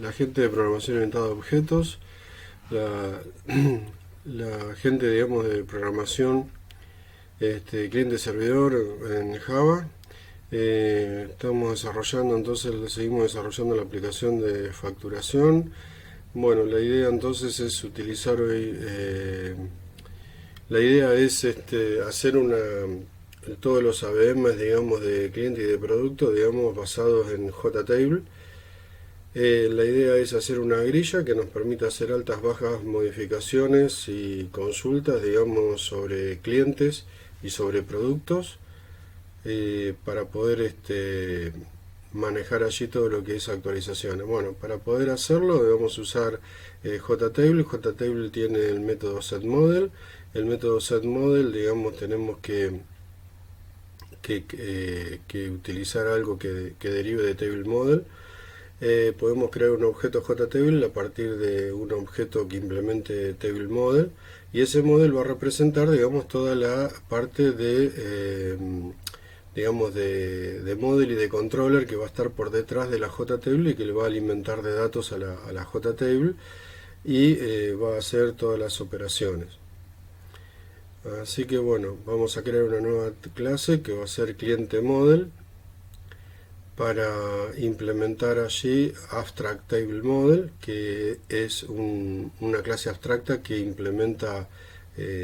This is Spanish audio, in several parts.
La gente de programación orientada a objetos, la, la gente, digamos, de programación cliente-servidor en Java. Estamos desarrollando, entonces seguimos desarrollando la aplicación de facturación. Bueno, la idea entonces es utilizar hoy, la idea es hacer todos los ABMs, digamos, de cliente y de producto, digamos, basados en JTable. La idea es hacer una grilla que nos permita hacer altas, bajas, modificaciones y consultas, digamos, sobre clientes y sobre productos, para poder manejar allí todo lo que es actualizaciones. Bueno, para poder hacerlo debemos usar JTable. JTable tiene el método setModel. El método setModel, digamos, tenemos que utilizar algo que derive de TableModel. Podemos crear un objeto JTable a partir de un objeto que implemente TableModel, y ese model va a representar, digamos, toda la parte de model y de controller que va a estar por detrás de la JTable y que le va a alimentar de datos a la JTable y va a hacer todas las operaciones. Así que bueno, vamos a crear una nueva clase que va a ser cliente model para implementar allí Abstract Table Model, que es una clase abstracta que implementa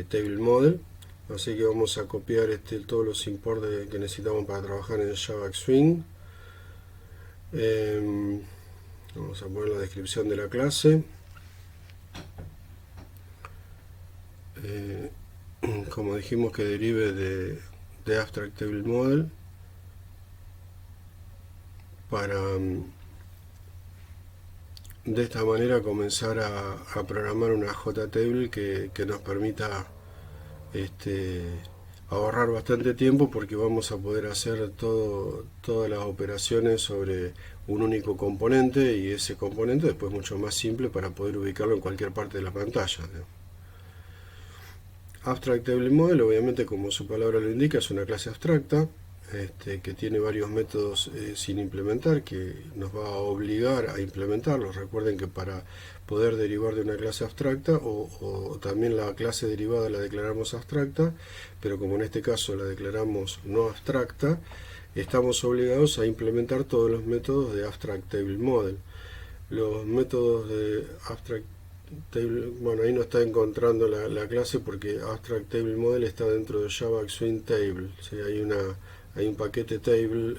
Table Model. Así que vamos a copiar todos los importes que necesitamos para trabajar en Java Swing. Vamos a poner la descripción de la clase. Como dijimos, que derive de Abstract Table Model para de esta manera comenzar a programar una JTable que nos permita ahorrar bastante tiempo, porque vamos a poder hacer todas las operaciones sobre un único componente, y ese componente después mucho más simple para poder ubicarlo en cualquier parte de la pantalla, ¿no? Abstract Table Model, obviamente, como su palabra lo indica, es una clase abstracta que tiene varios métodos sin implementar, que nos va a obligar a implementarlos. Recuerden que para poder derivar de una clase abstracta, o también la clase derivada la declaramos abstracta, pero como en este caso la declaramos no abstracta, estamos obligados a implementar todos los métodos de Abstract Table Model. Los métodos de Abstract Table, bueno, ahí no está encontrando la clase, porque Abstract Table Model está dentro de Java Swing Table. ¿Sí? Hay un paquete table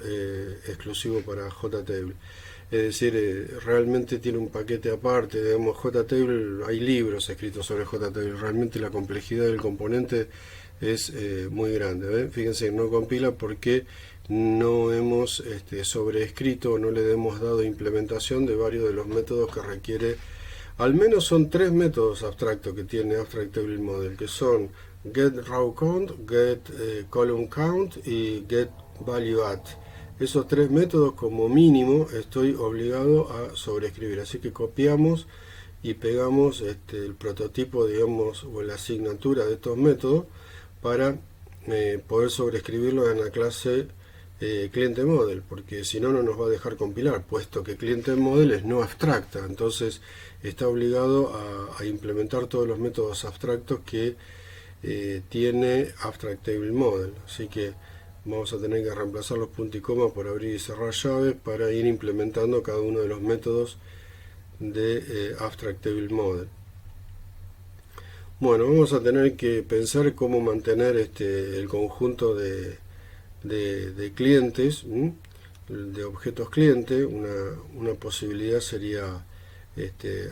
exclusivo para JTable. Es decir, realmente tiene un paquete aparte. Digamos, JTable, hay libros escritos sobre JTable. Realmente la complejidad del componente es muy grande. ¿Ven? Fíjense, no compila porque no hemos sobreescrito, no le hemos dado implementación de varios de los métodos que requiere. Al menos son tres métodos abstractos que tiene Abstract Table Model, que son getRawCount, getColumnCount y getValueAdd. Esos tres métodos, como mínimo, estoy obligado a sobreescribir. Así que copiamos y pegamos el prototipo, digamos, o la asignatura de estos métodos para poder sobreescribirlo en la clase cliente model, porque si no, no nos va a dejar compilar, puesto que cliente model es no abstracta. Entonces está obligado a implementar todos los métodos abstractos que tiene Abstract Table Model. Así que vamos a tener que reemplazar los puntos y comas por abrir y cerrar llaves para ir implementando cada uno de los métodos de Abstract Table Model. Bueno, vamos a tener que pensar cómo mantener el conjunto de clientes, de objetos cliente. Una posibilidad sería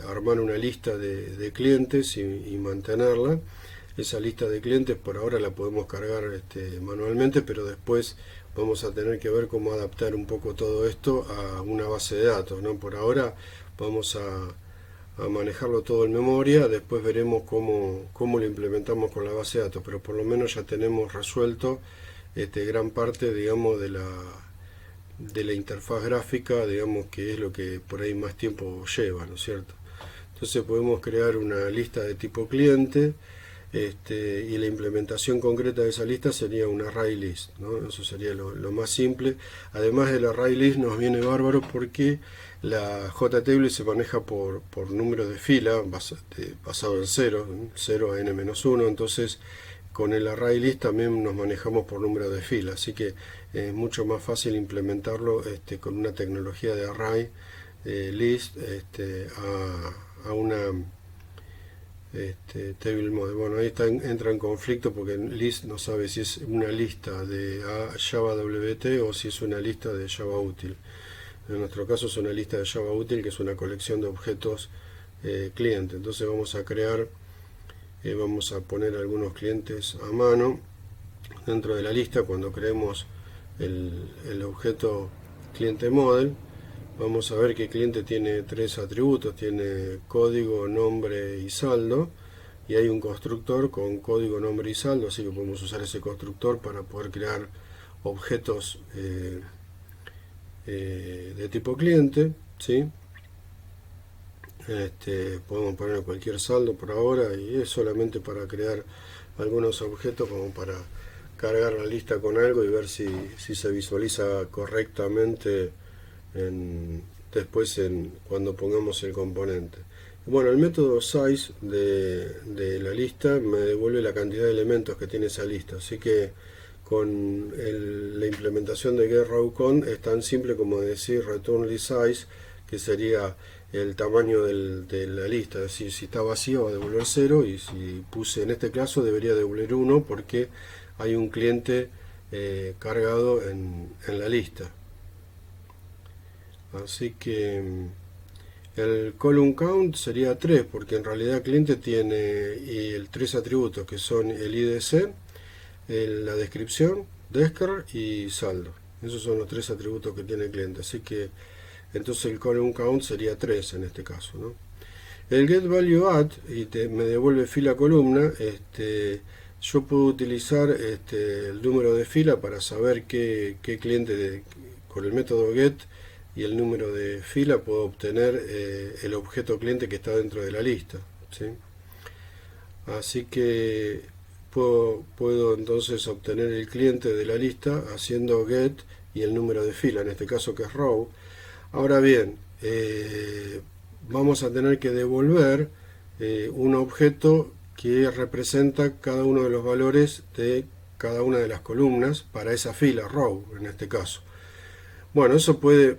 armar una lista de clientes y mantenerla. Esa lista de clientes por ahora la podemos cargar manualmente, pero después vamos a tener que ver cómo adaptar un poco todo esto a una base de datos, ¿no? Por ahora vamos a manejarlo todo en memoria. Después veremos cómo lo implementamos con la base de datos, pero por lo menos ya tenemos resuelto gran parte, digamos, de la interfaz gráfica, digamos, que es lo que por ahí más tiempo lleva, ¿no es cierto? Entonces podemos crear una lista de tipo cliente, y la implementación concreta de esa lista sería un array list, ¿no? Eso sería lo más simple. Además del array list nos viene bárbaro porque la JTable se maneja por número de fila basado en 0, 0 a n-1, entonces con el array list también nos manejamos por número de fila, así que es mucho más fácil implementarlo con una tecnología de array list a una table model. Bueno, ahí entra en conflicto porque list no sabe si es una lista de Java WT o si es una lista de Java útil. En nuestro caso es una lista de Java útil, que es una colección de objetos cliente. Entonces vamos a crear, vamos a poner algunos clientes a mano dentro de la lista. Cuando creemos el objeto cliente model, vamos a ver que el cliente tiene tres atributos: tiene código, nombre y saldo, y hay un constructor con código, nombre y saldo, así que podemos usar ese constructor para poder crear objetos de tipo cliente, ¿sí? Podemos poner cualquier saldo por ahora, y es solamente para crear algunos objetos, como para cargar la lista con algo y ver si se visualiza correctamente después cuando pongamos el componente. Bueno, el método size de la lista me devuelve la cantidad de elementos que tiene esa lista, así que con la implementación de getRowCount es tan simple como decir return list size, que sería el tamaño de la lista, es decir, si está vacío va a devolver 0, y si puse en este caso debería devolver 1 porque hay un cliente cargado en la lista. Así que el column count sería 3, porque en realidad el cliente tiene tres atributos, que son el IDC, la descripción, Desker y saldo. Esos son los tres atributos que tiene el cliente. Así que entonces el column count sería 3 en este caso, ¿no? El getValueAdd me devuelve fila columna. Yo puedo utilizar el número de fila para saber qué cliente con el método get y el número de fila puedo obtener el objeto cliente que está dentro de la lista, ¿sí? Así que puedo entonces obtener el cliente de la lista haciendo get y el número de fila, en este caso que es row. Ahora bien, vamos a tener que devolver un objeto que representa cada uno de los valores de cada una de las columnas para esa fila, row en este caso. Bueno, eso puede,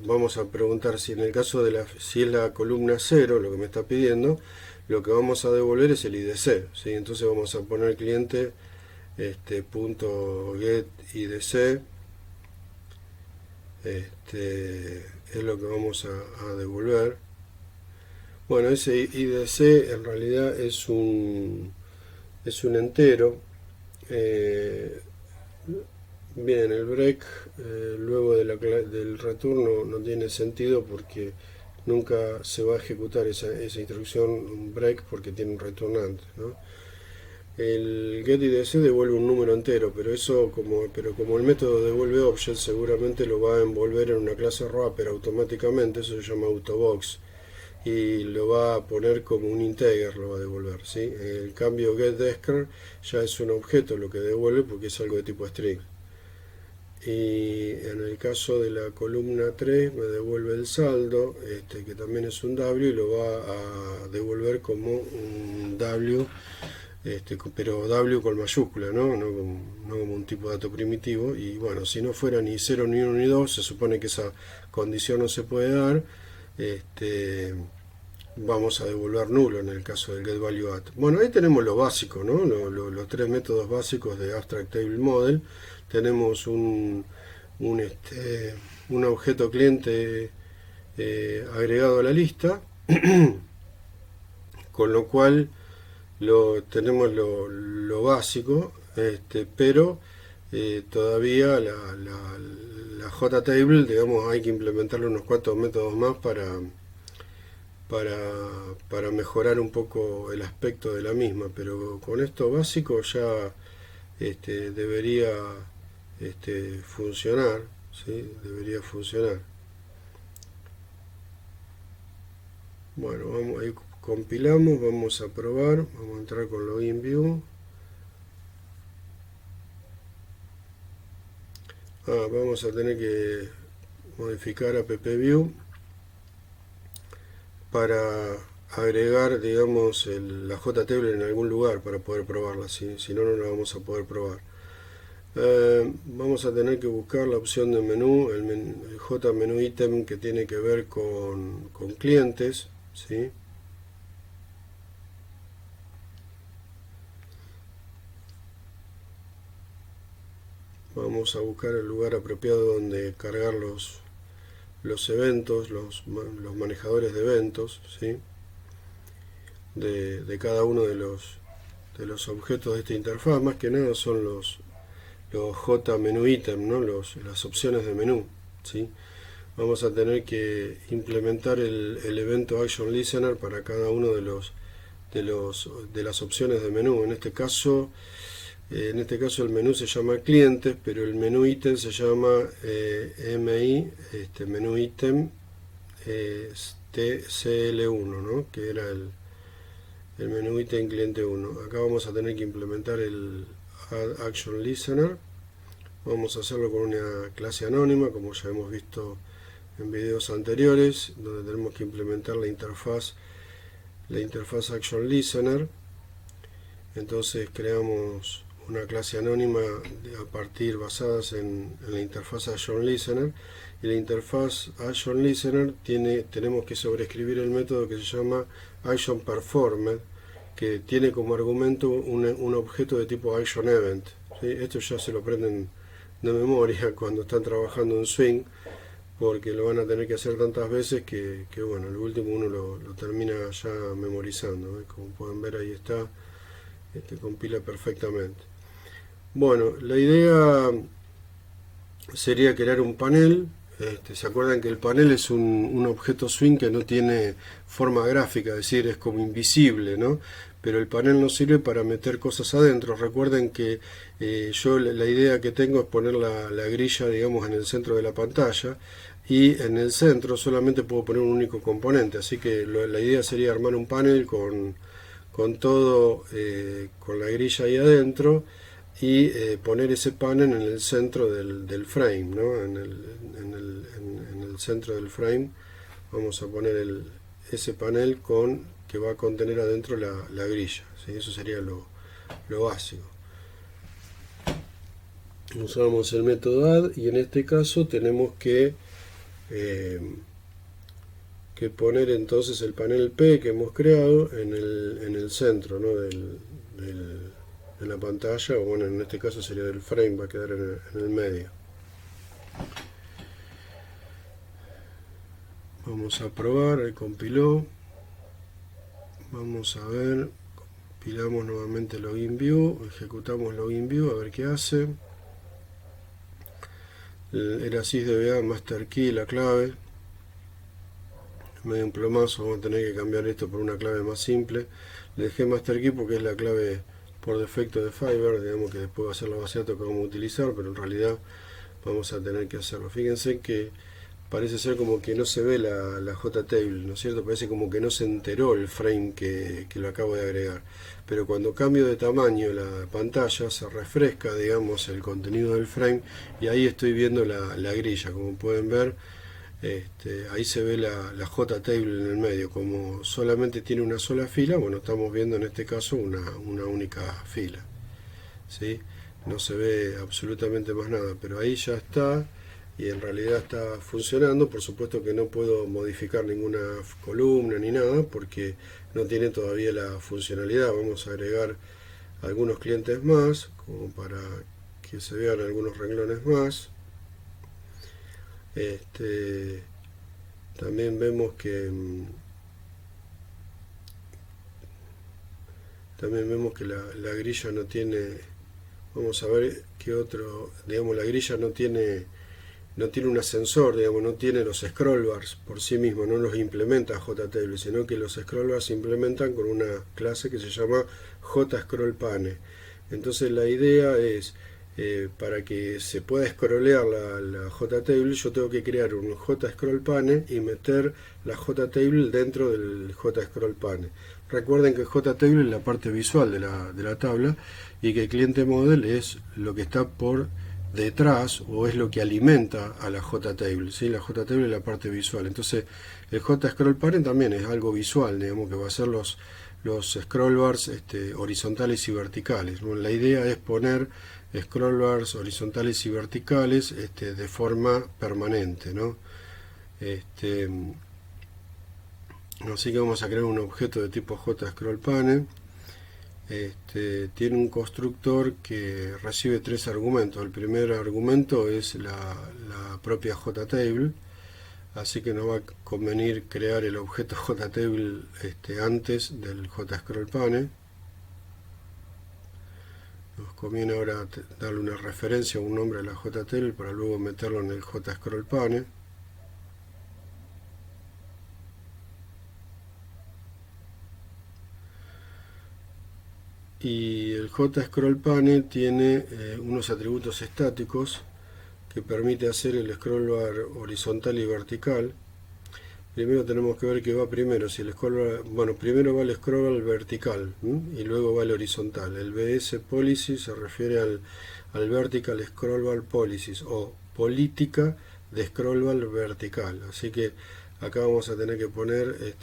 vamos a preguntar si en el caso de si es la columna 0 lo que me está pidiendo, lo que vamos a devolver es el IDC, ¿sí? Entonces vamos a poner cliente punto get IDC, es lo que vamos a devolver. Bueno, ese IDC en realidad es un entero. Bien, el break luego del return no tiene sentido, porque nunca se va a ejecutar esa instrucción break porque tiene un return antes, ¿no? El getIDC devuelve un número entero, pero como el método devuelve object, seguramente lo va a envolver en una clase wrapper automáticamente. Eso se llama autobox, y lo va a poner como un integer, lo va a devolver, ¿sí? El cambio getDesker ya es un objeto lo que devuelve, porque es algo de tipo string. Y en el caso de la columna 3 me devuelve el saldo, que también es un W, y lo va a devolver como un W, pero W con mayúscula, ¿no? No como un tipo de dato primitivo. Y bueno, si no fuera ni 0, ni 1, ni 2, se supone que esa condición no se puede dar. Vamos a devolver nulo en el caso del getValueAdd. Bueno, ahí tenemos lo básico, ¿no? Los tres métodos básicos de Abstract Table Model. Tenemos un objeto cliente agregado a la lista, con lo cual tenemos lo básico, pero todavía la JTable, digamos, hay que implementarle unos cuantos métodos más para mejorar un poco el aspecto de la misma, pero con esto básico ya debería funcionar, ¿sí? Debería funcionar. Bueno, vamos ahí compilamos, vamos a probar, vamos a entrar con Login View. Vamos a tener que modificar app view para agregar, digamos, la JTable en algún lugar para poder probarla, si no, no la vamos a poder probar. Vamos a tener que buscar la opción de menú, el JMenu Item, que tiene que ver con clientes, ¿sí? Vamos a buscar el lugar apropiado donde cargar los eventos, los manejadores de eventos, ¿sí? de cada uno de los objetos de esta interfaz. Más que nada son los JMenu Item, ¿no? Las opciones de menú, ¿sí? Vamos a tener que implementar el evento Action Listener para cada uno de las opciones de menú. En este caso el menú se llama clientes, pero el menú ítem se llama MI, menú ítem TCL1, ¿no? Que era el menú ítem cliente 1. Acá vamos a tener que implementar el Add Action Listener. Vamos a hacerlo con una clase anónima, como ya hemos visto en videos anteriores, donde tenemos que implementar la interfaz Action Listener. Entonces creamos una clase anónima basadas en la interfaz Action Listener, y la interfaz Action Listener tenemos que sobreescribir el método que se llama Action Performed, que tiene como argumento un objeto de tipo Action Event, ¿sí? Esto ya se lo aprenden de memoria cuando están trabajando en Swing, porque lo van a tener que hacer tantas veces que bueno, al último uno lo termina ya memorizando, ¿eh? Como pueden ver, ahí está, compila perfectamente. Bueno, la idea sería crear un panel. ¿Se acuerdan que el panel es un objeto Swing que no tiene forma gráfica, es decir, es como invisible, ¿no? Pero el panel nos sirve para meter cosas adentro. Recuerden que yo la idea que tengo es poner la grilla, digamos, en el centro de la pantalla, y en el centro solamente puedo poner un único componente, así que la idea sería armar un panel con todo, con la grilla ahí adentro, y poner ese panel en el centro del frame, ¿no? En el centro del frame vamos a poner ese panel que va a contener adentro la grilla, ¿sí? Eso sería lo básico. Usamos el método add, y en este caso tenemos que poner entonces el panel P que hemos creado en el centro, ¿no? de la pantalla, o bueno, en este caso sería del frame, va a quedar en el medio. Vamos a probar, ahí compiló. Vamos a ver, compilamos nuevamente Login View, ejecutamos Login View a ver qué hace. Era sysdba master key, la clave. Medio un plomazo, vamos a tener que cambiar esto por una clave más simple. Le dejé master key porque es la clave por defecto de Fiverr, digamos que después va a ser la base de datos que vamos a utilizar, pero en realidad vamos a tener que hacerlo. Fíjense que parece ser como que no se ve la JTable, ¿no es cierto? Parece como que no se enteró el frame que lo acabo de agregar. Pero cuando cambio de tamaño la pantalla, se refresca, digamos, el contenido del frame, y ahí estoy viendo la grilla. Como pueden ver, ahí se ve la JTable en el medio. Como solamente tiene una sola fila, bueno, estamos viendo en este caso una única fila, ¿sí? No se ve absolutamente más nada, pero ahí ya está, y en realidad está funcionando. Por supuesto que no puedo modificar ninguna columna ni nada porque no tiene todavía la funcionalidad. Vamos a agregar algunos clientes más, como para que se vean algunos renglones más. También vemos que la grilla no tiene, vamos a ver qué otro, digamos, la grilla no tiene un ascensor, digamos, no tiene los scroll bars por sí mismo, no los implementa JTable, sino que los scroll bars se implementan con una clase que se llama JScrollPane. Entonces la idea es para que se pueda scrollear la JTable, yo tengo que crear un JScrollPane y meter la JTable dentro del JScrollPane. Recuerden que JTable es la parte visual de la tabla y que el cliente model es lo que está por detrás o es lo que alimenta a la JTable, ¿sí? La JTable es la parte visual. Entonces el JScrollPane también es algo visual, digamos que va a ser los scroll bars horizontales y verticales. Bueno, la idea es poner scroll bars horizontales y verticales de forma permanente, ¿no? Así que vamos a crear un objeto de tipo JScrollPane. Tiene un constructor que recibe 3 argumentos. El primer argumento es la propia JTable, así que nos va a convenir crear el objeto JTable antes del JScrollPane. Nos conviene ahora darle una referencia, un nombre a la JTable para luego meterlo en el JScrollPane. Y el JScrollPane tiene unos atributos estáticos que permite hacer el scroll bar horizontal y vertical. Primero tenemos que ver qué va primero. Si el scroll bar, bueno, primero va el scroll bar vertical y luego va el horizontal. El BS Policy se refiere al Vertical Scroll Bar Policies o política de scroll bar vertical. Así que acá vamos a tener que poner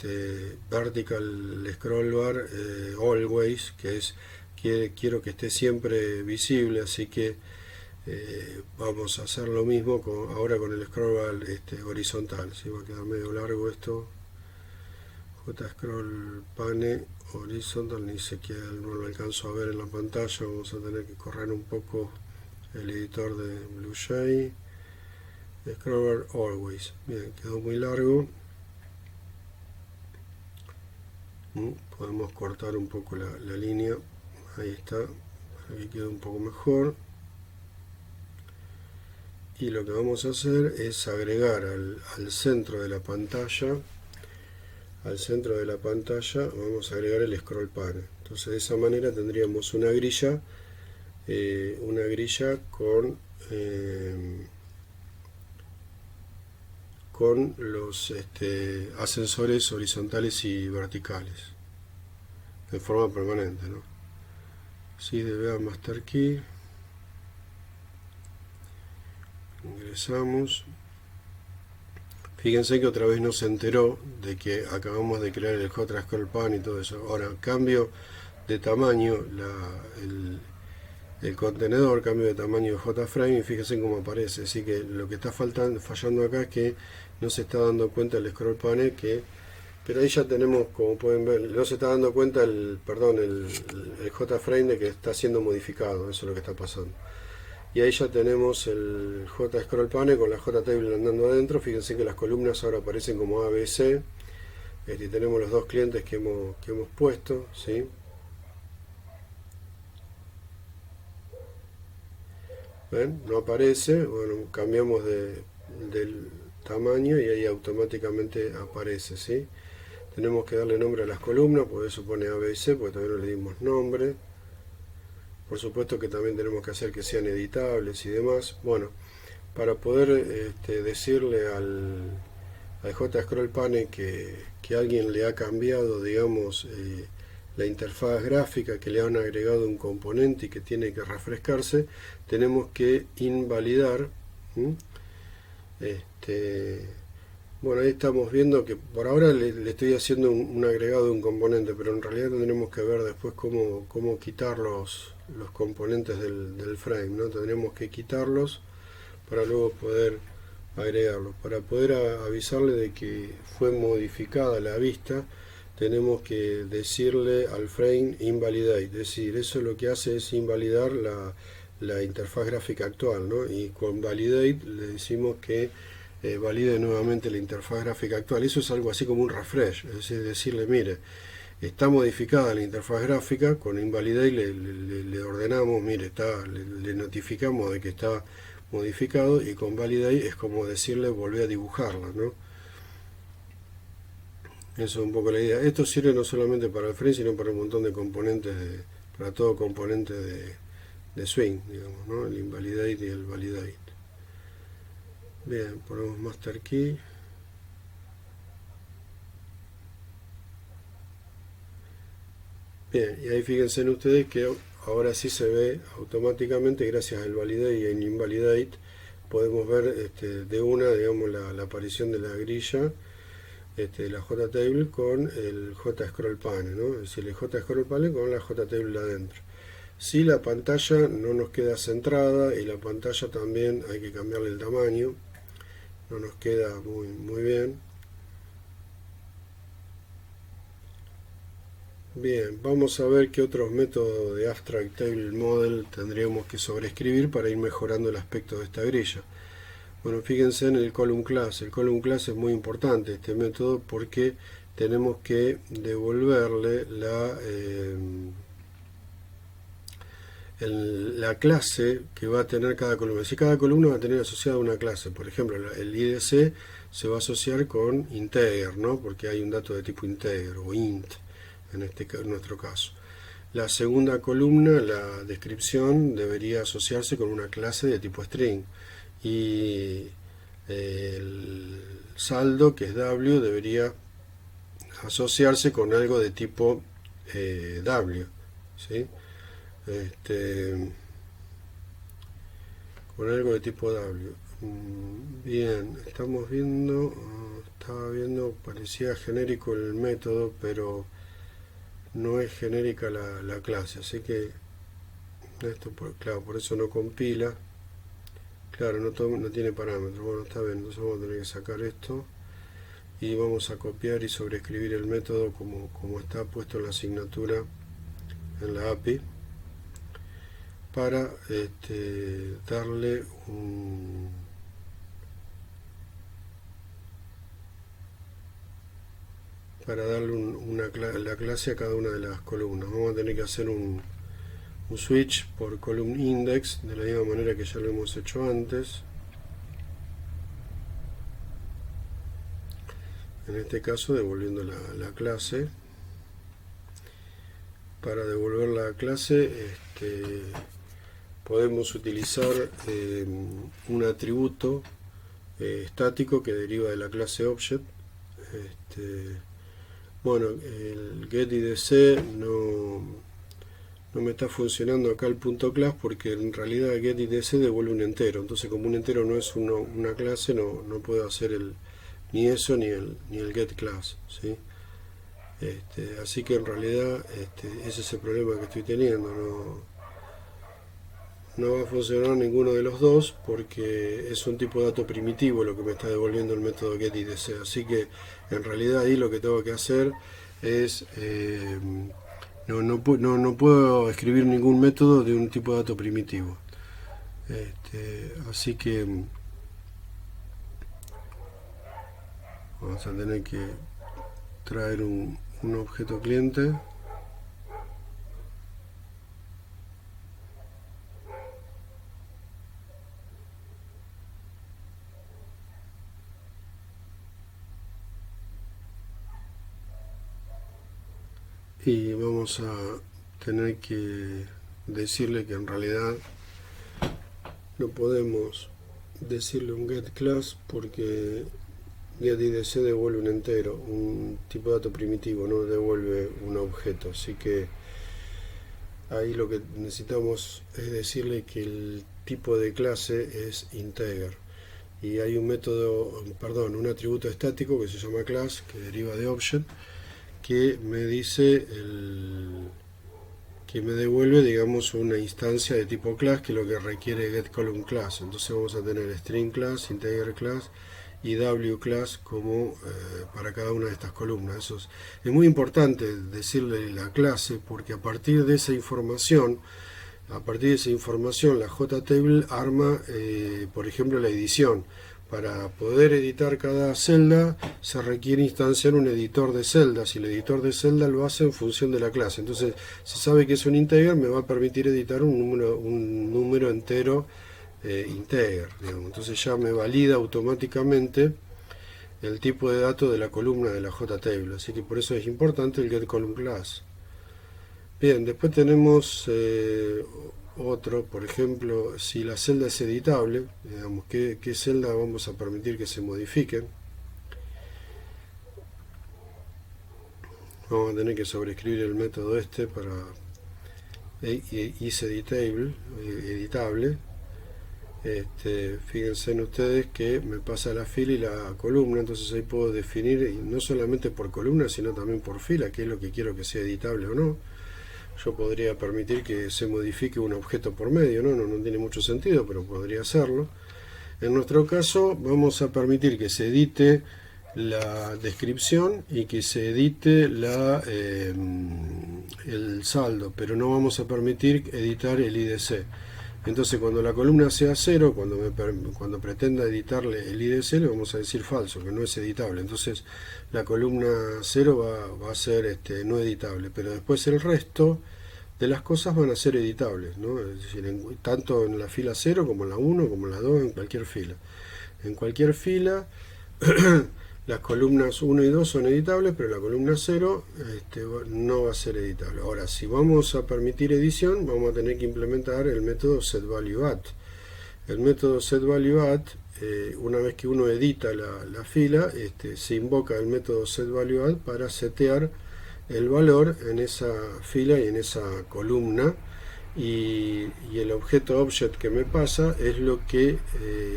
Vertical Scroll Bar Always, que es quiero que esté siempre visible, así que vamos a hacer lo mismo ahora con el scroll bar horizontal. ¿Sí? Va a quedar medio largo esto. JScrollPane horizontal, ni siquiera no lo alcanzo a ver en la pantalla. Vamos a tener que correr un poco el editor de BlueJ. Scroll bar always. Bien, quedó muy largo. Podemos cortar un poco la línea. Ahí está, para que quede un poco mejor. Y lo que vamos a hacer es agregar al centro de la pantalla, vamos a agregar el scrollPane. Entonces de esa manera tendríamos una grilla con los ascensores horizontales y verticales de forma permanente, ¿no? Sí, DBA Master Key. Ingresamos. Fíjense que otra vez no se enteró de que acabamos de crear el JScrollPane y todo eso. Ahora, cambio de tamaño el contenedor, cambio de tamaño de JFrame y fíjense cómo aparece. Así que lo que está fallando acá es que no se está dando cuenta el scrollPane pero ahí ya tenemos, como pueden ver, no se está dando cuenta el JFrame de que está siendo modificado. Eso es lo que está pasando. Y ahí ya tenemos el JScrollPane con la JTable andando adentro. Fíjense que las columnas ahora aparecen como ABC. Tenemos los dos clientes que hemos puesto, ¿sí? ¿Ven? No aparece. Bueno, cambiamos del tamaño y ahí automáticamente aparece, ¿sí? Tenemos que darle nombre a las columnas, por eso pone ABC, porque todavía no le dimos nombre. Por supuesto que también tenemos que hacer que sean editables y demás. Bueno, para poder decirle al JScrollPane que alguien le ha cambiado, digamos, la interfaz gráfica, que le han agregado un componente y que tiene que refrescarse, tenemos que invalidar. Bueno, ahí estamos viendo que por ahora le estoy haciendo un agregado de un componente, pero en realidad tendremos que ver después cómo quitar los componentes del frame, ¿no? Tendremos que quitarlos para luego poder agregarlos. Para poder avisarle de que fue modificada la vista, tenemos que decirle al frame invalidate, es decir, eso lo que hace es invalidar la interfaz gráfica actual, ¿no? Y con validate le decimos que valide nuevamente la interfaz gráfica actual. Eso es algo así como un refresh, es decir, decirle, mire, está modificada la interfaz gráfica. Con invalidate le ordenamos, mire, le notificamos de que está modificado, y con validate es como decirle volver a dibujarla, ¿no? Eso es un poco la idea. Esto sirve no solamente para el frame, sino para un montón de componentes, para todo componente de swing, digamos, ¿no? El invalidate y el validate. Bien, ponemos master key. Bien, y ahí fíjense en ustedes que ahora sí se ve automáticamente, gracias al validate y al invalidate, podemos ver de una, digamos, la aparición de la grilla de la JTable con el JScroll panel, ¿no? Es decir, el JScroll panel con la JTable adentro. Si la pantalla no nos queda centrada y la pantalla también hay que cambiarle el tamaño, no nos queda muy bien. Bien, vamos a ver qué otros métodos de Abstract Table Model tendríamos que sobreescribir para ir mejorando el aspecto de esta grilla. Bueno, fíjense en el column class. El column class es muy importante, este método, porque tenemos que devolverle la clase que va a tener cada columna. Si cada columna va a tener asociada una clase, por ejemplo, el IDC se va a asociar con integer, ¿no? Porque hay un dato de tipo integer o int en nuestro caso. La segunda columna, la descripción, debería asociarse con una clase de tipo string. Y el saldo, que es W, debería asociarse con algo de tipo W, ¿sí? Con algo de tipo W. Bien, estamos viendo, estaba viendo, parecía genérico el método, pero no es genérica la clase, así que esto, claro, por eso no compila. Claro, no tiene parámetros. Bueno, está bien, entonces vamos a tener que sacar esto y vamos a copiar y sobreescribir el método como está puesto en la asignatura en la API para darle la clase a cada una de las columnas. Vamos a tener que hacer un switch por column index de la misma manera que ya lo hemos hecho antes. En este caso devolviendo la clase. Para devolver la clase podemos utilizar un atributo estático que deriva de la clase object. Bueno, el getIDC no me está funcionando acá el punto class porque en realidad getIDC devuelve un entero. Entonces, como un entero no es una clase, no puedo hacer ni eso ni el getClass, ¿sí? Así que en realidad ese es el problema que estoy teniendo. No va a funcionar ninguno de los dos porque es un tipo de dato primitivo lo que me está devolviendo el método getIDC. Así que en realidad ahí lo que tengo que hacer es no puedo escribir ningún método de un tipo de dato primitivo. Así que vamos a tener que traer un objeto cliente. Y vamos a tener que decirle que en realidad no podemos decirle un getClass porque getIDC devuelve un entero, un tipo de dato primitivo, no devuelve un objeto. Así que ahí lo que necesitamos es decirle que el tipo de clase es integer. Y hay un un atributo estático que se llama class, que deriva de object, que me dice que me devuelve, digamos, una instancia de tipo class, que es lo que requiere getColumnClass. Entonces vamos a tener string class, integer class y wClass como para cada una de estas columnas. Eso es muy importante decirle la clase porque a partir de esa información la JTable arma, por ejemplo, la edición. Para poder editar cada celda se requiere instanciar un editor de celdas y el editor de celda lo hace en función de la clase. Entonces, si sabe que es un integer, me va a permitir editar un número entero integer, digamos. Entonces ya me valida automáticamente el tipo de datos de la columna de la JTable. Así que por eso es importante el getColumnClass. Bien, después tenemos otro, por ejemplo, si la celda es editable, digamos, ¿qué celda vamos a permitir que se modifiquen? Vamos a tener que sobreescribir el método este para isEditable, editable. Fíjense en ustedes que me pasa la fila y la columna, entonces ahí puedo definir no solamente por columna, sino también por fila, qué es lo que quiero que sea editable o no. Yo podría permitir que se modifique un objeto por medio, no tiene mucho sentido, pero podría hacerlo. En nuestro caso vamos a permitir que se edite la descripción y que se edite el saldo, pero no vamos a permitir editar el IDC. Entonces cuando la columna sea 0, cuando pretenda editarle el IDC, le vamos a decir falso, que no es editable. Entonces la columna 0 va a ser no editable, pero después el resto de las cosas van a ser editables, ¿no? Es decir, tanto en la fila 0 como en la 1, como en la 2, en cualquier fila. En cualquier fila las columnas 1 y 2 son editables, pero la columna 0 no va a ser editable. Ahora, si vamos a permitir edición, vamos a tener que implementar el método setValueAdd. El método setValueAdd, una vez que uno edita la fila, se invoca el método setValueAdd para setear el valor en esa fila y en esa columna, y el objeto object que me pasa es lo que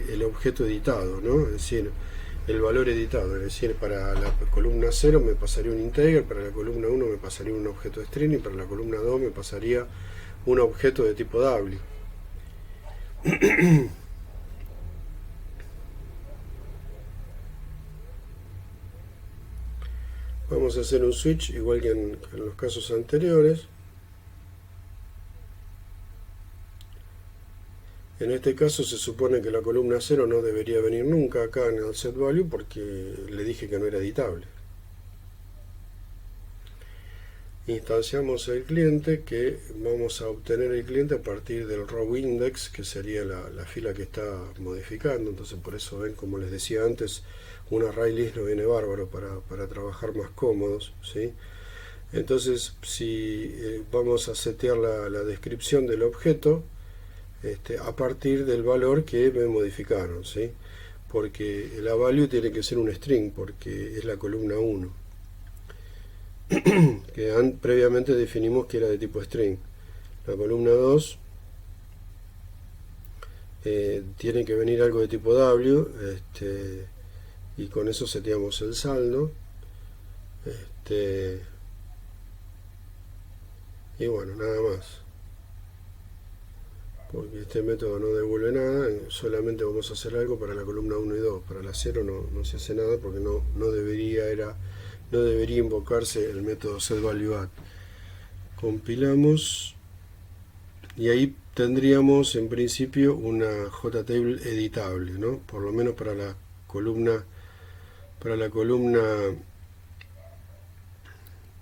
el objeto editado, ¿no? Es decir, el valor editado, es decir, para la columna 0 me pasaría un integer, para la columna 1 me pasaría un objeto string y para la columna 2 me pasaría un objeto de tipo W. Vamos a hacer un switch igual que en los casos anteriores. En este caso se supone que la columna 0 no debería venir nunca acá en el setValue porque le dije que no era editable. Instanciamos el cliente, que vamos a obtener el cliente a partir del row index, que sería la fila que está modificando. Entonces por eso ven, como les decía antes, un array list nos viene bárbaro para trabajar más cómodos, ¿sí? Entonces si vamos a setear la descripción del objeto a partir del valor que me modificaron, ¿sí? Porque la value tiene que ser un string, porque es la columna 1, que previamente definimos que era de tipo string. La columna 2 tiene que venir algo de tipo W, y con eso seteamos el saldo. Y bueno, nada más, porque este método no devuelve nada, solamente vamos a hacer algo para la columna 1 y 2, para la 0 no se hace nada porque no debería invocarse el método setValueAdd. Compilamos y ahí tendríamos en principio una JTable editable, ¿no? Por lo menos para la columna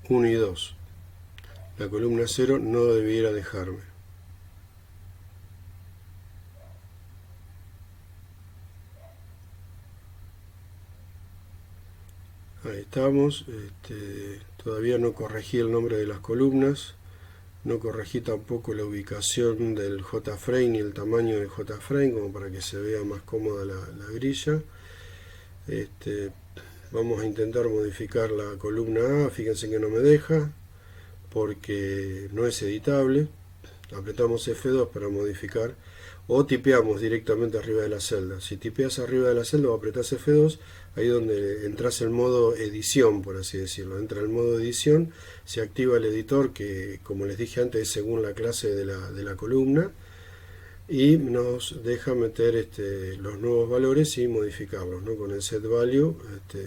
1 y 2. La columna 0 no debiera dejarme. Ahí estamos. Todavía no corregí el nombre de las columnas, no corregí tampoco la ubicación del JFrame ni el tamaño del JFrame, como para que se vea más cómoda la grilla. Vamos a intentar modificar la columna A. Fíjense que no me deja porque no es editable. Apretamos F2 para modificar, o tipeamos directamente arriba de la celda. Si tipeas arriba de la celda o apretás F2, ahí donde entras en modo edición, por así decirlo. Entra el modo edición, se activa el editor, que como les dije antes es según la clase de la columna, y nos deja meter los nuevos valores y modificarlos, ¿no? Con el setValue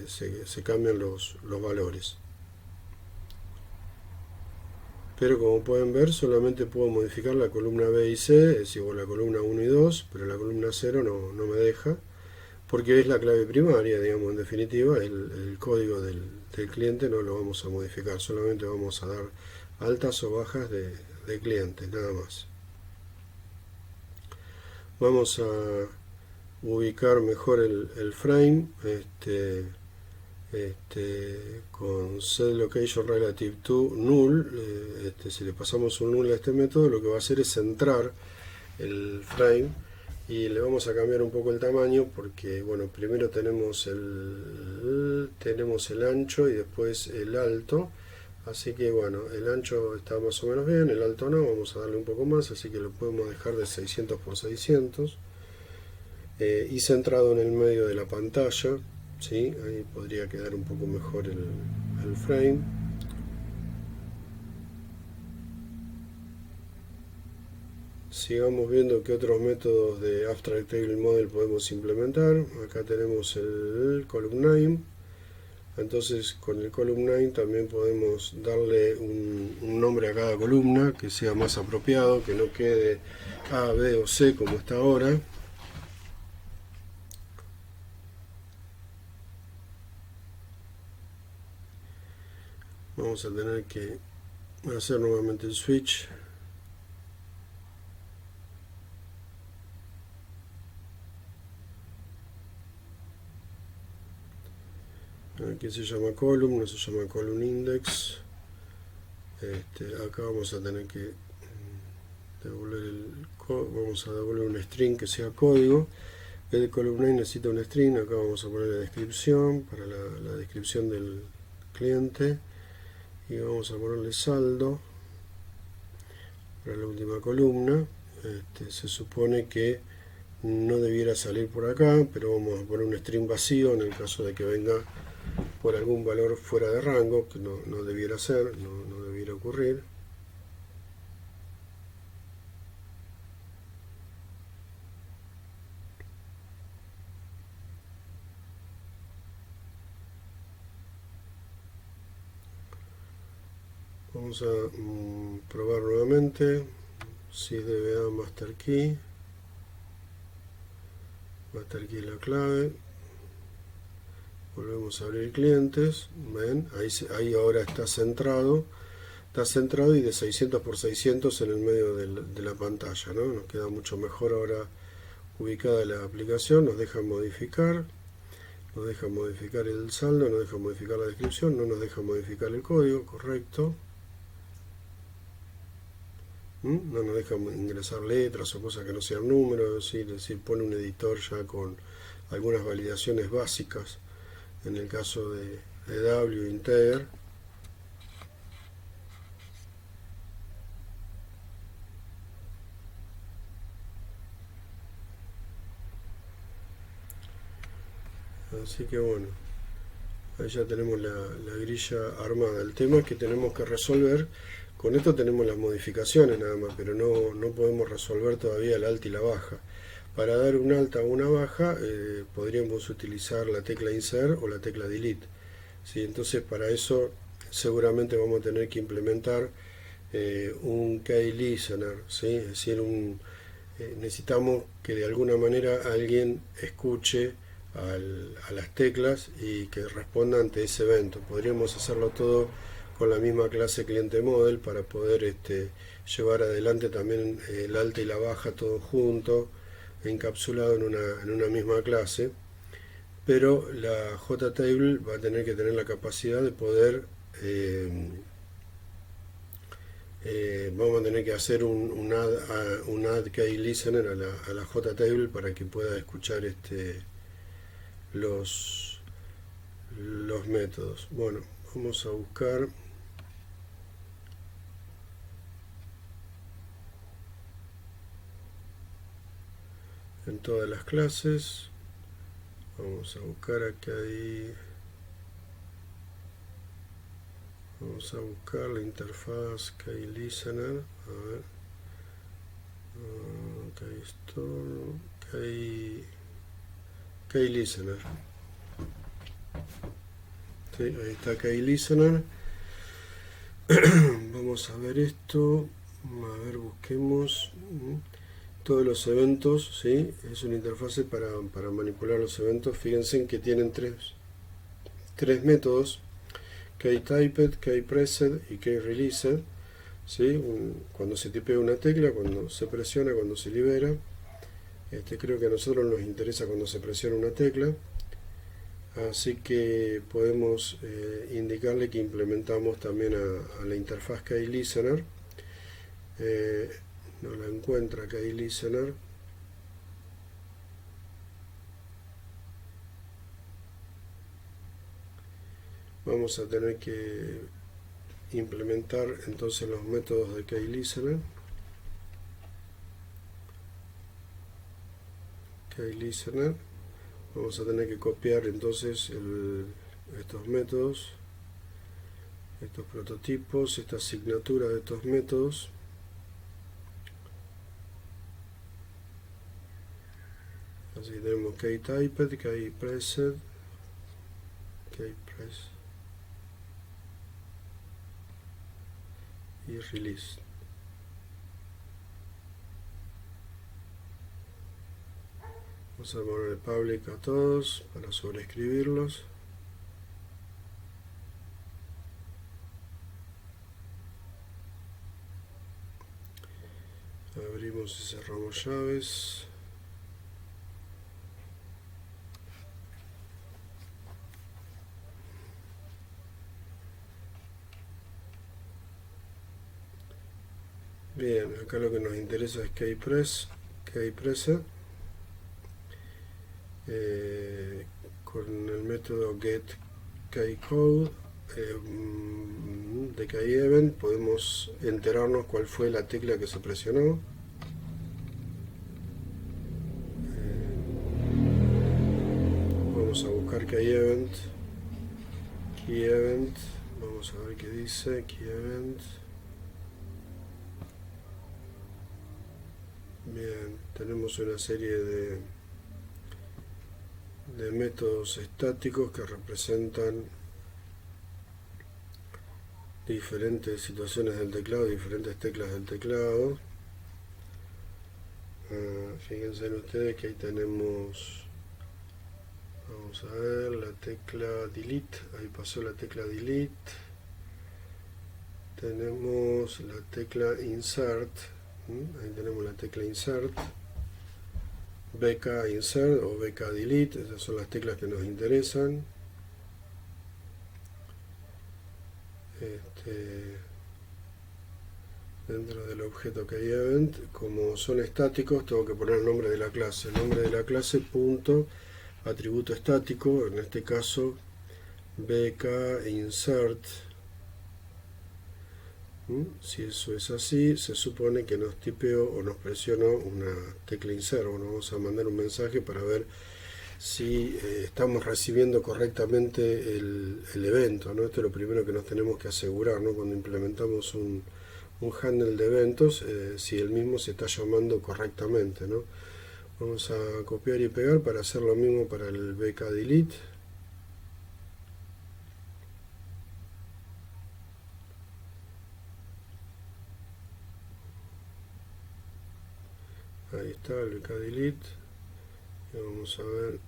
se cambian los valores. Pero como pueden ver, solamente puedo modificar la columna B y C, es decir, la columna 1 y 2, pero la columna 0 no me deja, porque es la clave primaria, digamos, en definitiva. El código del cliente no lo vamos a modificar, solamente vamos a dar altas o bajas de cliente, nada más. Vamos a ubicar mejor el frame, con set location relative to null. Si le pasamos un null a este método, lo que va a hacer es centrar el frame, y le vamos a cambiar un poco el tamaño porque, bueno, primero tenemos el ancho y después el alto. Así que bueno, el ancho está más o menos bien, el alto no, vamos a darle un poco más, así que lo podemos dejar de 600 por 600, y centrado en el medio de la pantalla, ¿sí? Ahí podría quedar un poco mejor el frame. Sigamos viendo qué otros métodos de Abstract Table Model podemos implementar. Acá tenemos el column name. Entonces con el column name también podemos darle un nombre a cada columna que sea más apropiado, que no quede A, B o C como está ahora. Vamos a tener que hacer nuevamente el switch. Aquí se llama column, no se llama column index. Acá vamos a tener que vamos a devolver un string que sea código. El column name necesita un string. Acá vamos a poner la descripción para la descripción del cliente, y vamos a ponerle saldo para la última columna. Se supone que no debiera salir por acá, pero vamos a poner un string vacío en el caso de que venga por algún valor fuera de rango, que no debiera ser, no debiera ocurrir. Vamos a probar nuevamente sysdba master key es la clave. Volvemos a abrir clientes. Ven, ahí ahora está centrado y de 600 por 600 en el medio de la pantalla, ¿no? Nos queda mucho mejor ahora ubicada la aplicación. Nos deja modificar el saldo, nos deja modificar la descripción, no nos deja modificar el código, correcto. No nos deja ingresar letras o cosas que no sean números, es decir, pone un editor ya con algunas validaciones básicas en el caso de W integer. Así que bueno, ahí ya tenemos la grilla armada. El tema es que tenemos que resolver. Con esto tenemos las modificaciones nada más, pero no podemos resolver todavía el alta y la baja. Para dar un alta o una baja podríamos utilizar la tecla insert o la tecla delete, ¿sí? Entonces para eso seguramente vamos a tener que implementar un key listener, ¿sí? Es decir, necesitamos que de alguna manera alguien escuche a las teclas y que responda ante ese evento. Podríamos hacerlo todo con la misma clase cliente model para poder llevar adelante también el alta y la baja todo junto, encapsulado en una misma clase, pero la JTable va a tener que tener la capacidad de poder vamos a tener que hacer un add key listener a la JTable para que pueda escuchar los métodos. Bueno, vamos a buscar en todas las clases. Vamos a buscar acá ahí. Vamos a buscar la interfaz key listener. A ver. Key listener. Sí, ahí está key listener. Vamos a ver esto. A ver, busquemos todos los eventos, ¿sí? Es una interfase para manipular los eventos. Fíjense en que tienen tres métodos: keytyped, keypressed y keyreleased, ¿sí? Cuando se tipea una tecla, cuando se presiona, cuando se libera. Creo que a nosotros nos interesa cuando se presiona una tecla. Así que podemos indicarle que implementamos también a la interfaz KeyListener. No la encuentra KeyListener. Vamos a tener que implementar entonces los métodos de KeyListener. KeyListener. Vamos a tener que copiar entonces estos métodos, estos prototipos, esta asignatura de estos métodos. Así que tenemos KeyTyped, KeyPressed, KeyPress y Release. Vamos a poner public a todos para sobreescribirlos. Abrimos y cerramos llaves. Bien, acá lo que nos interesa es KeyPressed. Con el método getKeyCode de KeyEvent podemos enterarnos cuál fue la tecla que se presionó. Vamos a buscar KeyEvent, vamos a ver qué dice KeyEvent. Bien, tenemos una serie de métodos estáticos que representan diferentes situaciones del teclado, diferentes teclas del teclado. Fíjense ustedes que ahí tenemos, vamos a ver, la tecla delete, ahí pasó la tecla delete. Tenemos la tecla insert, ahí tenemos la tecla insert. BK Insert o BK Delete, esas son las teclas que nos interesan. Dentro del objeto KeyEvent, como son estáticos, tengo que poner el nombre de la clase. El nombre de la clase punto atributo estático, en este caso BK Insert. Si eso es así, se supone que nos tipeó o nos presionó una tecla insert. Bueno, vamos a mandar un mensaje para ver si estamos recibiendo correctamente el evento, ¿no? Esto es lo primero que nos tenemos que asegurar, ¿no? Cuando implementamos un handle de eventos, si el mismo se está llamando correctamente, ¿no? Vamos a copiar y pegar para hacer lo mismo para el BK Delete. Ahí está el BK Delete. Y vamos a ver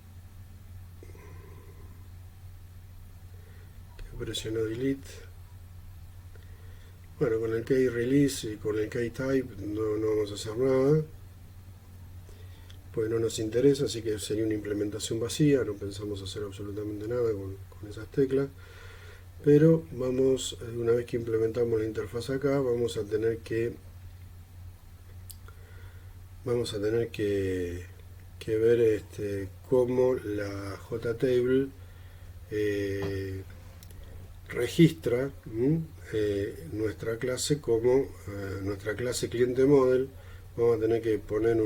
que presionó Delete. Bueno, con el Key Release y con el Key Type no vamos a hacer nada, pues no nos interesa, así que sería una implementación vacía, no pensamos hacer absolutamente nada con esas teclas. Pero vamos, una vez que implementamos la interfaz acá, vamos a tener que ver cómo la JTable registra nuestra clase como nuestra clase cliente model. Vamos a tener que poner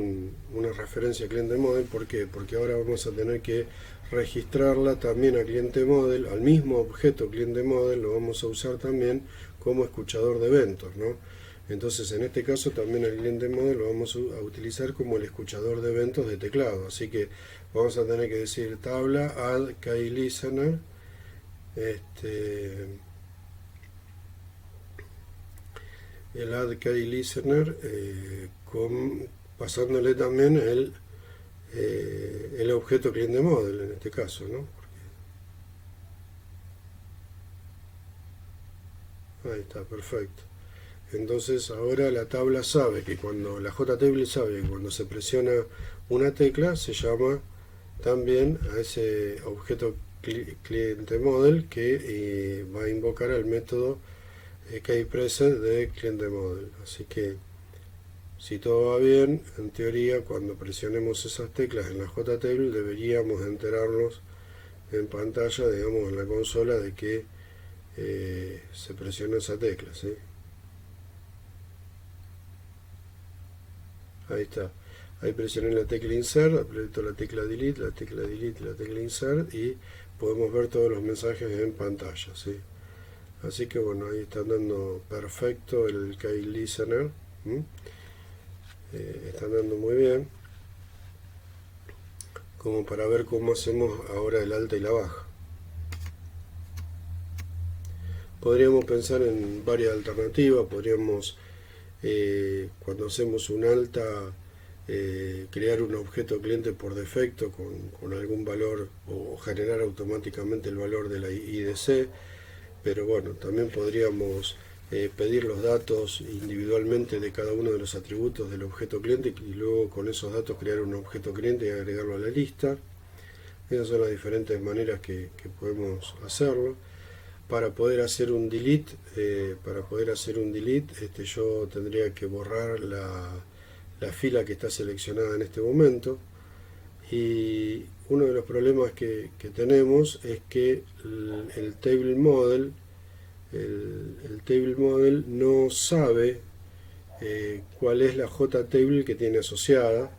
una referencia a cliente model. ¿Por qué? Porque ahora vamos a tener que registrarla también a cliente model, al mismo objeto cliente model lo vamos a usar también como escuchador de eventos, ¿no? Entonces en este caso también el cliente model lo vamos a utilizar como el escuchador de eventos de teclado, así que vamos a tener que decir tabla add KeyListener, el add KeyListener pasándole también el objeto cliente model en este caso, ¿no? Ahí está, perfecto. Entonces ahora la tabla sabe que cuando la JTable sabe que cuando se presiona una tecla se llama también a ese objeto cliente model que va a invocar al método keyPresent de cliente model. Así que si todo va bien, en teoría cuando presionemos esas teclas en la JTable deberíamos enterarnos en pantalla, digamos en la consola, de que se presionó esa tecla, ¿sí? Ahí está. Ahí presioné la tecla Insert, aprieto la tecla Delete, la tecla Delete, la tecla Insert y podemos ver todos los mensajes en pantalla, ¿sí? Así que bueno, ahí está andando perfecto el Key Listener. Está andando muy bien, como para ver cómo hacemos ahora el alta y la baja. Podríamos pensar en varias alternativas. Podríamos, cuando hacemos un alta, crear un objeto cliente por defecto con algún valor, o generar automáticamente el valor de la IDC. Pero bueno, también podríamos pedir los datos individualmente de cada uno de los atributos del objeto cliente y luego con esos datos crear un objeto cliente y agregarlo a la lista. Esas son las diferentes maneras que podemos hacerlo. Para poder hacer un delete, yo tendría que borrar la fila que está seleccionada en este momento. Y uno de los problemas que tenemos es que el table model no sabe cuál es la JTable que tiene asociada,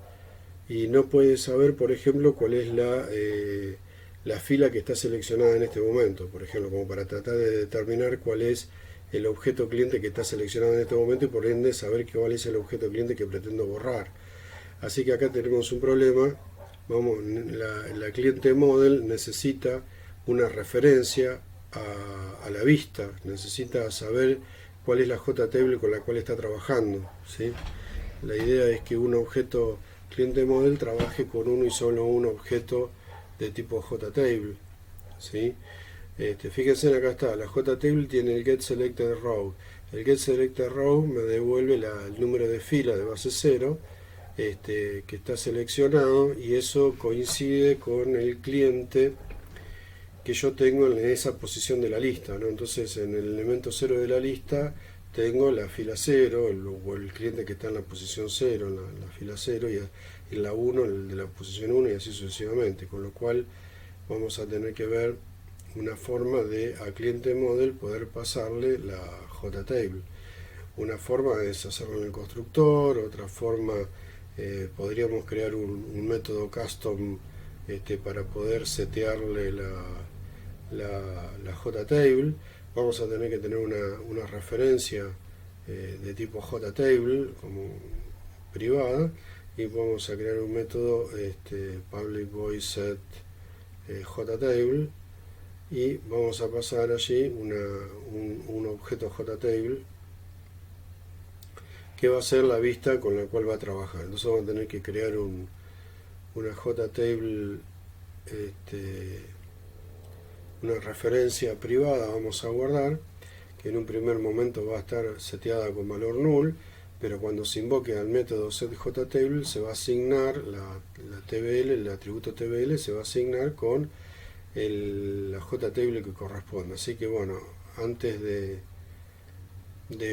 y no puede saber, por ejemplo, cuál es la fila que está seleccionada en este momento, por ejemplo, como para tratar de determinar cuál es el objeto cliente que está seleccionado en este momento y por ende saber cuál es el objeto cliente que pretendo borrar. Así que acá tenemos un problema. La cliente model necesita una referencia a la vista, necesita saber cuál es la JTable con la cual está trabajando, ¿sí? La idea es que un objeto cliente model trabaje con uno y solo un objeto de tipo JTable, ¿sí? Fíjense, acá está, la JTable tiene el getSelectedRow. El getSelectedRow me devuelve el número de fila de base 0 que está seleccionado, y eso coincide con el cliente que yo tengo en esa posición de la lista, ¿no? Entonces en el elemento 0 de la lista tengo la fila 0, o el cliente que está en la posición 0, en la fila 0, y en la 1 el de la posición 1, y así sucesivamente, con lo cual vamos a tener que ver una forma de a cliente model poder pasarle la JTable. Una forma es hacerlo en el constructor, otra forma podríamos crear un método custom para poder setearle la JTable. Vamos a tener que tener una referencia de tipo JTable como privada, y vamos a crear un método public void set JTable, y vamos a pasar allí un objeto JTable que va a ser la vista con la cual va a trabajar. Entonces vamos a tener que crear una JTable, una referencia privada vamos a guardar, que en un primer momento va a estar seteada con valor null, pero cuando se invoque al método setJTable se va a asignar la TBL, el atributo TBL se va a asignar con la JTable que corresponde. Así que bueno, antes de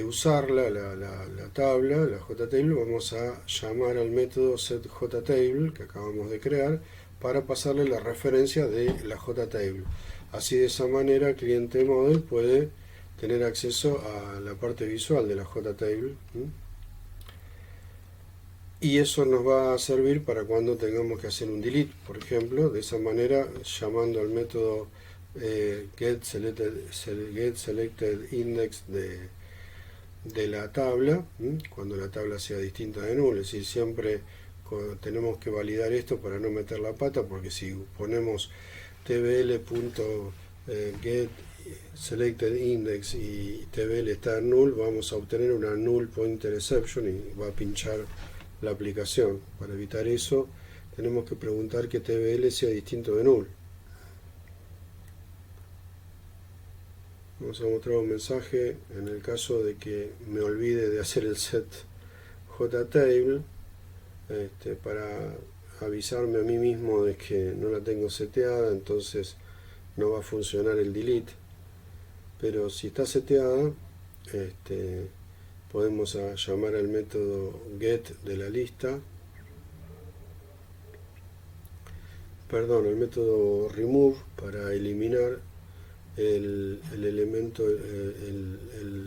usarla, la tabla, la JTable, vamos a llamar al método setJTable que acabamos de crear para pasarle la referencia de la JTable. Así, de esa manera, el cliente model puede tener acceso a la parte visual de la JTable, y eso nos va a servir para cuando tengamos que hacer un delete, por ejemplo. De esa manera, llamando al método getSelectedIndex de la tabla, cuando la tabla sea distinta de null. Es decir, siempre tenemos que validar esto para no meter la pata, porque si ponemos tbl.getSelectedIndex y tbl está en null, vamos a obtener una null pointer exception y va a pinchar la aplicación. Para evitar eso, tenemos que preguntar que tbl sea distinto de null. Vamos a mostrar un mensaje en el caso de que me olvide de hacer el set JTable, para avisarme a mí mismo de que no la tengo seteada, entonces no va a funcionar el delete. Pero si está seteada, podemos llamar al método get de la lista, perdón, el método remove para eliminar el elemento,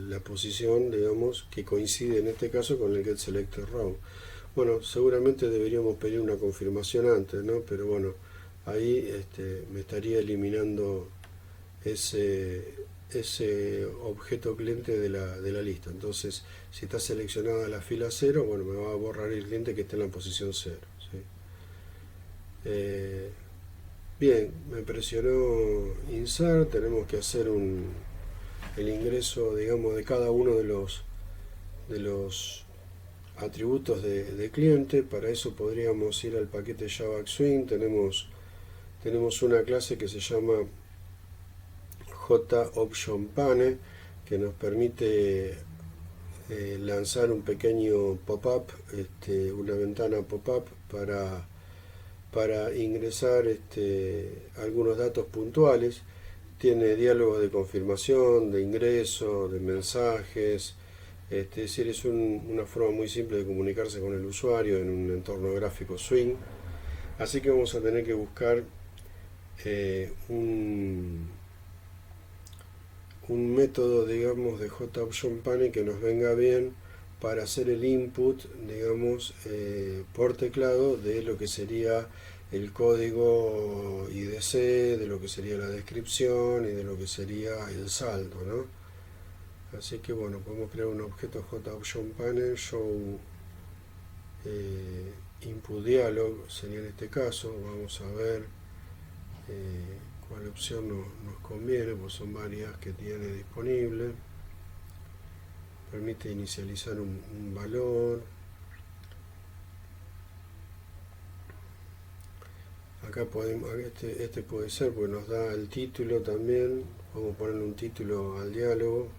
la posición, digamos, que coincide en este caso con el get selected row. Bueno, seguramente deberíamos pedir una confirmación antes, ¿no? Pero bueno, ahí me estaría eliminando ese objeto cliente de la lista. Entonces, si está seleccionada la fila 0, bueno, me va a borrar el cliente que esté en la posición 0. ¿Sí? Bien, me presionó insert, tenemos que hacer el ingreso, digamos, de cada uno de los atributos de cliente. Para eso podríamos ir al paquete Java Swing. Tenemos una clase que se llama JOptionPane, que nos permite lanzar un pequeño pop-up, una ventana pop-up para ingresar algunos datos puntuales. Tiene diálogos de confirmación, de ingreso, de mensajes. Es decir, es una forma muy simple de comunicarse con el usuario en un entorno gráfico Swing. Así que vamos a tener que buscar un método, digamos, de JOptionPane que nos venga bien para hacer el input, digamos, por teclado de lo que sería el código IDC, de lo que sería la descripción y de lo que sería el saldo, ¿no? Así que bueno, podemos crear un objeto JOptionPane, show input dialog, sería en este caso. Vamos a ver cuál opción nos conviene, pues son varias que tiene disponible. Permite inicializar un valor. Acá podemos, este puede ser porque nos da el título también. Podemos ponerle un título al diálogo.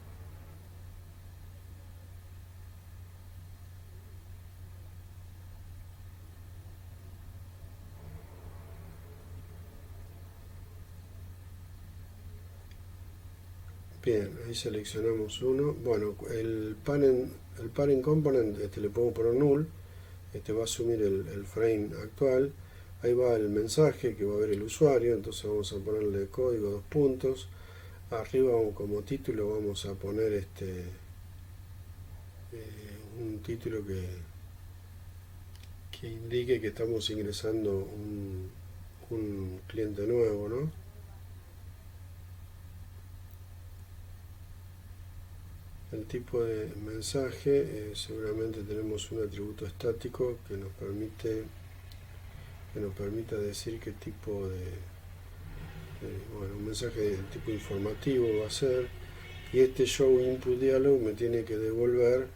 Bien, ahí seleccionamos uno. Bueno, el parent component le podemos poner null. Va a asumir el frame actual. Ahí va el mensaje que va a ver el usuario. Entonces vamos a ponerle código 2 puntos. Arriba como título vamos a poner un título que indique que estamos ingresando un cliente nuevo, ¿no? El tipo de mensaje, seguramente tenemos un atributo estático que nos permita decir qué tipo bueno, un mensaje de tipo informativo va a ser, y show input dialog me tiene que devolver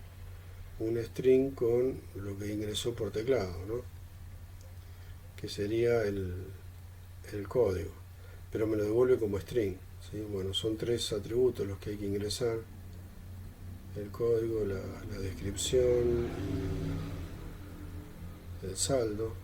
un string con lo que ingresó por teclado, ¿no? Que sería el código, pero me lo devuelve como string, ¿sí? Bueno, son 3 atributos los que hay que ingresar: el código, la descripción y el saldo.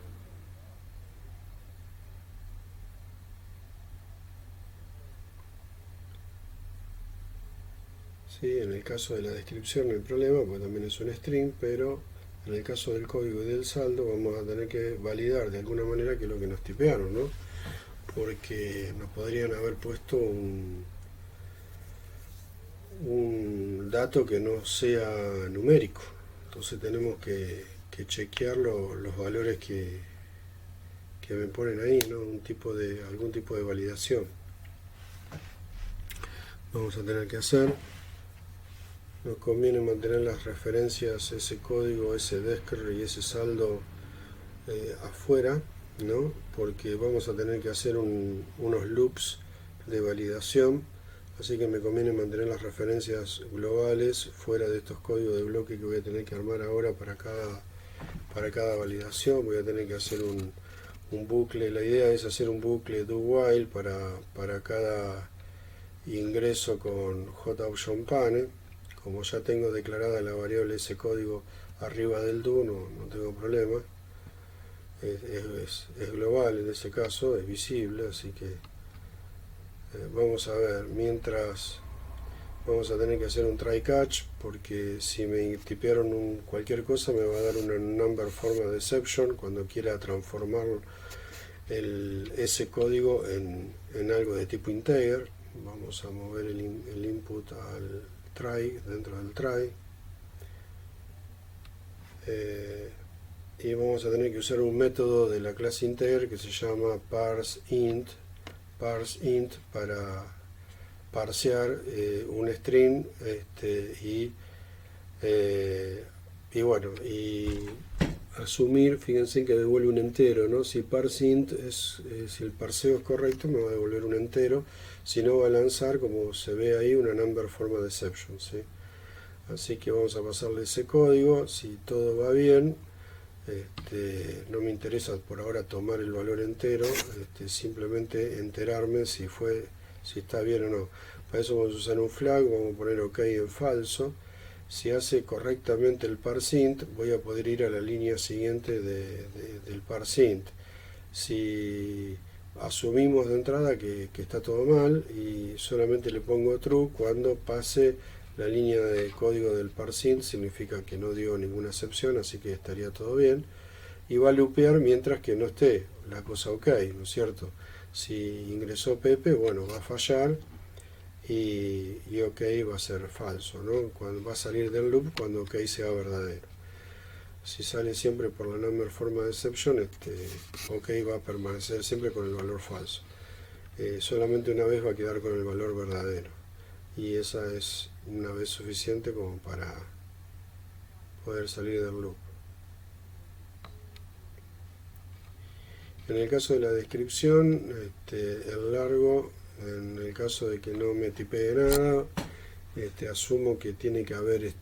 Sí, en el caso de la descripción no hay problema, porque también es un string, pero en el caso del código y del saldo vamos a tener que validar de alguna manera que es lo que nos tipearon, ¿no? Porque nos podrían haber puesto un dato que no sea numérico. Entonces tenemos que chequear los valores que me ponen ahí, ¿no? Algún tipo de validación vamos a tener que hacer. Nos conviene mantener las referencias, ese código, ese descr y ese saldo afuera, ¿no? Porque vamos a tener que hacer unos loops de validación, así que me conviene mantener las referencias globales fuera de estos códigos de bloque que voy a tener que armar ahora para cada validación. Voy a tener que hacer un bucle. La idea es hacer un bucle do while para cada ingreso con JOptionPane. Como ya tengo declarada la variable ese código arriba del do, no tengo problema. es global en ese caso, es visible, así que vamos a ver, mientras vamos a tener que hacer un try catch, porque si me tipearon cualquier cosa me va a dar una number format exception cuando quiera transformar ese código en algo de tipo integer. Vamos a mover el input al try, dentro del try. Y vamos a tener que usar un método de la clase integer que se llama parseInt para parsear un string y bueno, y asumir, fíjense que devuelve un entero, ¿no? Si parseInt si el parseo es correcto, me va a devolver un entero, si no va a lanzar, como se ve ahí, una number format exception, ¿sí? Así que vamos a pasarle ese código. Si todo va bien, no me interesa por ahora tomar el valor entero, simplemente enterarme si está bien o no. Para eso vamos a usar un flag, vamos a poner OK en falso. Si hace correctamente el parseInt, voy a poder ir a la línea siguiente del parseInt. Si asumimos de entrada que está todo mal y solamente le pongo true cuando pase la línea de código del parseInt, significa que no dio ninguna excepción, así que estaría todo bien. Y va a loopear mientras que no esté la cosa OK, ¿no es cierto? Si ingresó Pepe, bueno, va a fallar y OK va a ser falso, ¿no? Cuando va a salir del loop cuando OK sea verdadero. Si sale siempre por la number format exception, OK va a permanecer siempre con el valor falso. Solamente una vez va a quedar con el valor verdadero. Y esa es una vez suficiente como para poder salir del loop. En el caso de la descripción, el largo, en el caso de que no me tipee nada, asumo que tiene que haber,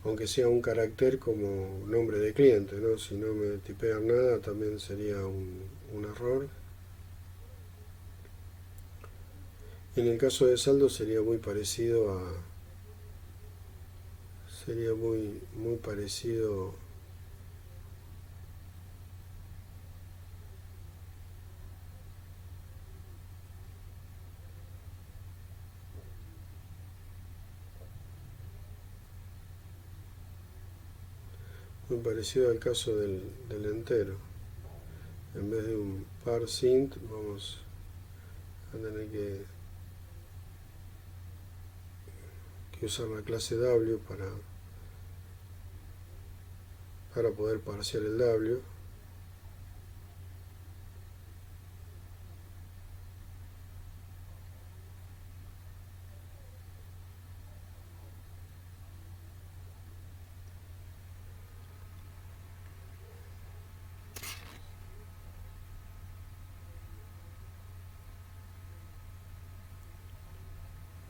aunque sea un carácter como nombre de cliente, ¿no? Si no me tipean nada también sería un error. En el caso de saldo sería muy parecido muy parecido al caso del entero. En vez de un parseInt vamos a tener que usar la clase W para poder parsear el W.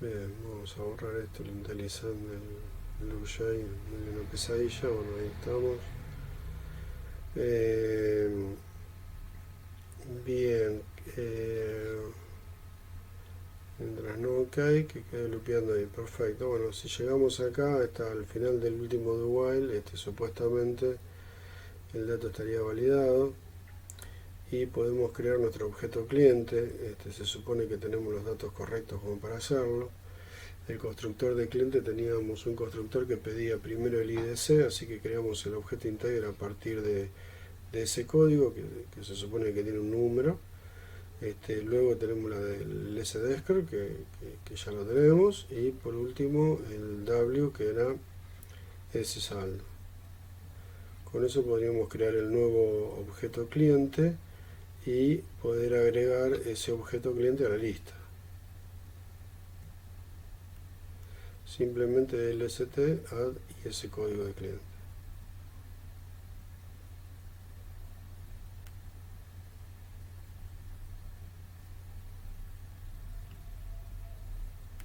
Bien, vamos a borrar esto, el IntelliSense del LookJ, una pesadilla. Bueno, ahí estamos. Bien, mientras no OK, que quede loopeando ahí. Perfecto. Bueno, si llegamos acá hasta el final del último do while, supuestamente el dato estaría validado y podemos crear nuestro objeto cliente. Se supone que tenemos los datos correctos como para hacerlo. El constructor de cliente, teníamos un constructor que pedía primero el IDC, así que creamos el objeto integer a partir de ese código que se supone que tiene un número. Luego tenemos la del sdescr que ya lo tenemos, y por último el W, que era ese saldo. Con eso podríamos crear el nuevo objeto cliente y poder agregar ese objeto cliente a la lista. Simplemente lst add y ese código de cliente.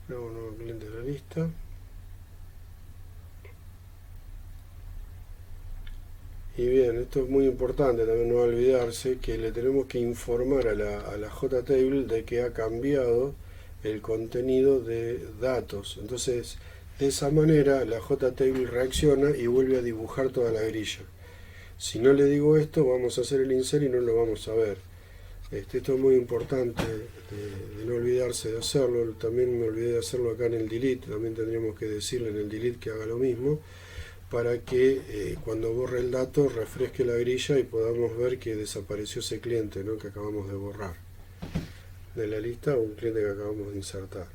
Luego nuevo cliente de la lista. Y bien, esto es muy importante, también no olvidarse que le tenemos que informar a la JTable de que ha cambiado el contenido de datos. Entonces, de esa manera la JTable reacciona y vuelve a dibujar toda la grilla. Si no le digo esto, vamos a hacer el insert y no lo vamos a ver. Esto es muy importante de no olvidarse de hacerlo. También me olvidé de hacerlo acá en el delete. También tendríamos que decirle en el delete que haga lo mismo para que cuando borre el dato refresque la grilla y podamos ver que desapareció ese cliente, ¿no?, que acabamos de borrar de la lista, o un cliente que acabamos de insertar.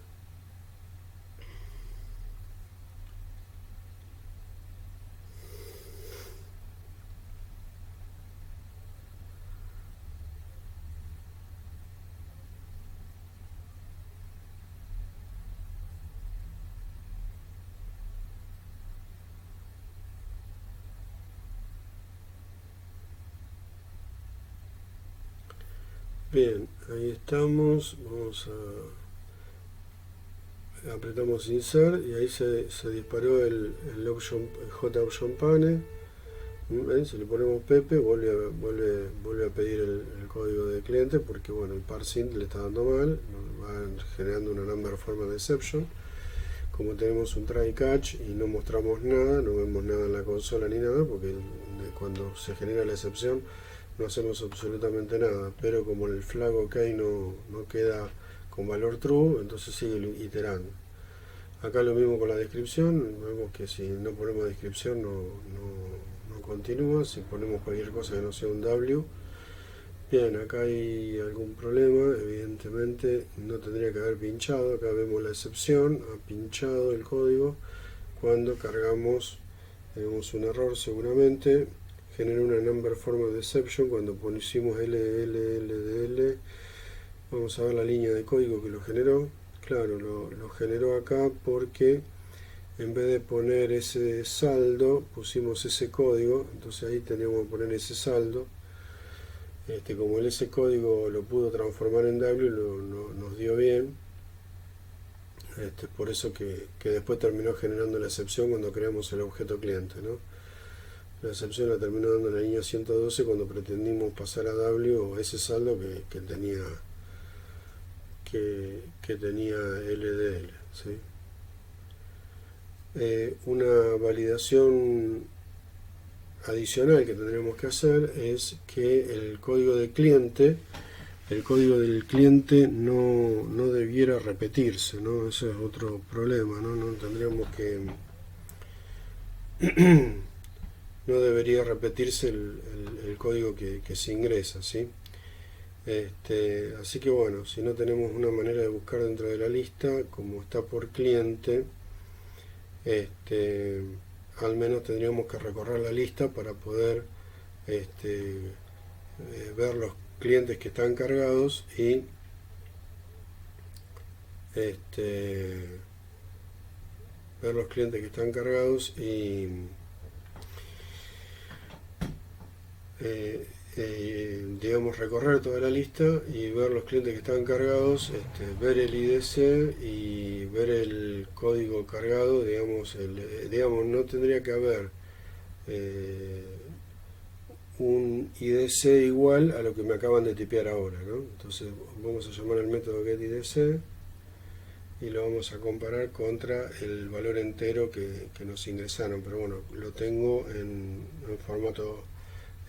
Bien, ahí estamos. Apretamos insert y ahí se disparó el J option panel. ¿Ven? Si le ponemos Pepe, vuelve a pedir el código del cliente, porque bueno, el parsing le está dando mal, nos va generando una number format exception. Como tenemos un try catch y no mostramos nada, no vemos nada en la consola ni nada, porque cuando se genera la excepción no hacemos absolutamente nada, pero como el flag OK no queda con valor true, entonces sigue iterando. Acá lo mismo con la descripción, vemos que si no ponemos descripción no continúa. Si ponemos cualquier cosa que no sea un W, bien, acá hay algún problema, evidentemente no tendría que haber pinchado. Acá vemos la excepción, ha pinchado el código. Cuando cargamos tenemos un error seguramente, generó una number format exception cuando pusimos LLLDL. Vamos a ver la línea de código que lo generó. Claro, lo generó acá porque en vez de poner ese saldo pusimos ese código, entonces ahí teníamos que poner ese saldo. Como ese código lo pudo transformar en W, nos dio bien. Por eso que después terminó generando la excepción cuando creamos el objeto cliente, ¿no? La excepción la terminó dando en la línea 112 cuando pretendimos pasar a W o ese saldo que tenía LDL, ¿sí? Una validación adicional que tendríamos que hacer es que el código del cliente no debiera repetirse, ¿no? Ese es otro problema, ¿no? No tendríamos que no debería repetirse el código que se ingresa, ¿sí? Así que bueno, si no tenemos una manera de buscar dentro de la lista, como está por cliente, al menos tendríamos que recorrer la lista para poder ver los clientes que están cargados y ver los clientes que están cargados y digamos, recorrer toda la lista y ver los clientes que están cargados, ver el IDC y ver el código cargado. Digamos, no tendría que haber un IDC igual a lo que me acaban de tipear ahora, ¿no? Entonces vamos a llamar al método getIDC y lo vamos a comparar contra el valor entero que nos ingresaron, pero bueno, lo tengo en formato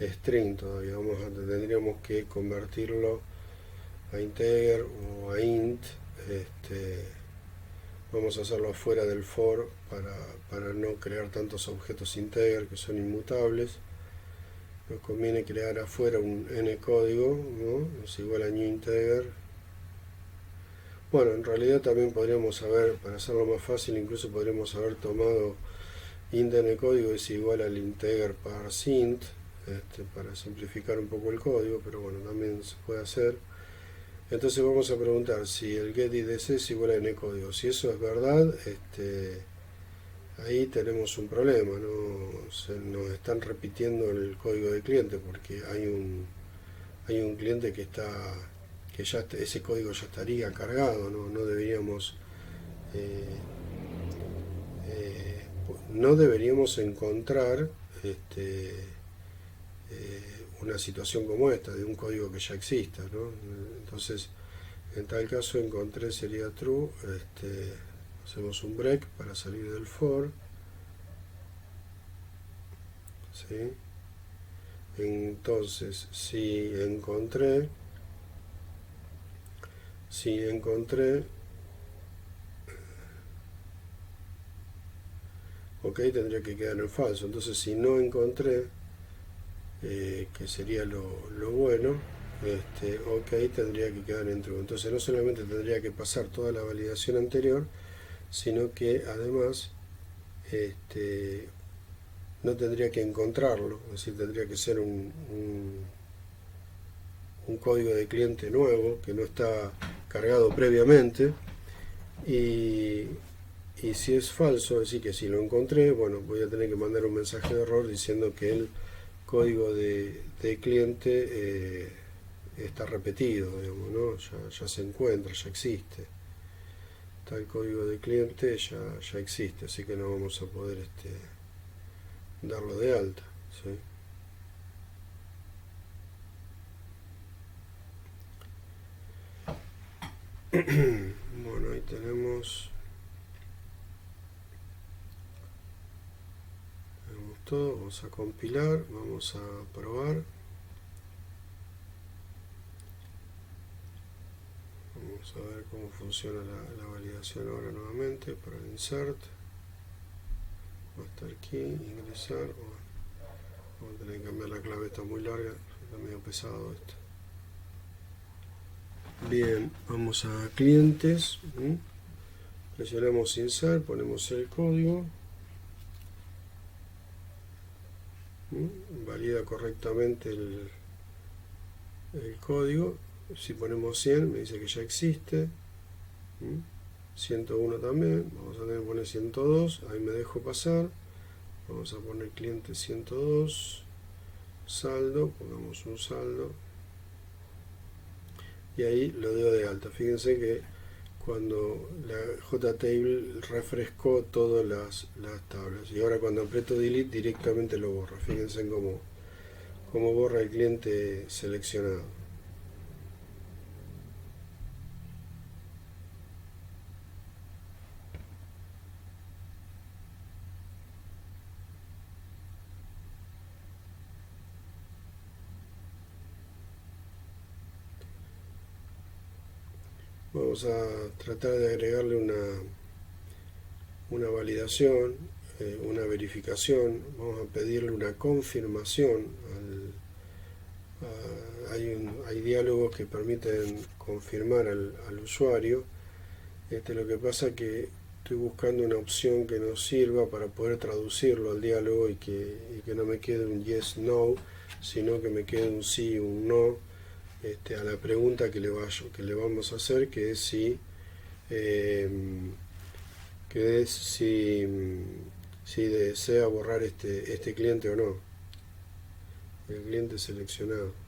string todavía. Tendríamos que convertirlo a integer o a int. Vamos a hacerlo afuera del for para no crear tantos objetos integer que son inmutables. Nos conviene crear afuera un n código, ¿no? Es igual a new integer. Bueno, en realidad también podríamos haber, para hacerlo más fácil, incluso podríamos haber tomado int n código es igual al integer parseInt, para simplificar un poco el código, pero bueno, también se puede hacer. Entonces vamos a preguntar si el getIDC es igual a n código. Si eso es verdad, ahí tenemos un problema, ¿no? Nos están repitiendo el código del cliente porque hay un cliente que ya ese código ya estaría cargado, no deberíamos no deberíamos encontrar una situación como esta de un código que ya exista, ¿no? Entonces, en tal caso encontré sería true. Hacemos un break para salir del for, ¿sí? Entonces, si encontré, ok, tendría que quedar en falso. Entonces, si no encontré, que sería lo bueno, ok, tendría que quedar en true. Entonces, no solamente tendría que pasar toda la validación anterior, sino que además no tendría que encontrarlo, es decir, tendría que ser un código de cliente nuevo que no está cargado previamente. Y, y si es falso, es decir, que si lo encontré, bueno, voy a tener que mandar un mensaje de error diciendo que el código de cliente está repetido, digamos, ¿no? Ya se encuentra, ya existe. Tal código de cliente ya existe, así que no vamos a poder darlo de alta. ¿Sí? Bueno, ahí tenemos todo. Vamos a compilar, vamos a probar. Vamos a ver cómo funciona la validación ahora nuevamente. Para el insert, va a estar aquí, ingresar. Vamos a tener que cambiar la clave, está muy larga, está medio pesado esto. Bien, vamos a clientes. Presionamos insert, ponemos el código. Valida correctamente el código. Si ponemos 100 me dice que ya existe. 101 también, vamos a tener que poner 102, ahí me dejo pasar. Vamos a poner cliente 102, saldo, pongamos un saldo y ahí lo dio de alta. Fíjense que cuando la JTable refrescó todas las tablas y ahora cuando aprieto delete directamente lo borra. Fíjense cómo borra el cliente seleccionado. Vamos a tratar de agregarle una validación, una verificación. Vamos a pedirle una confirmación. Hay diálogos que permiten confirmar al usuario. Lo que pasa es que estoy buscando una opción que nos sirva para poder traducirlo al diálogo y que no me quede un yes, no, sino que me quede un sí, un no, a la pregunta que le vamos a hacer, que es si desea borrar este cliente o no, el cliente seleccionado.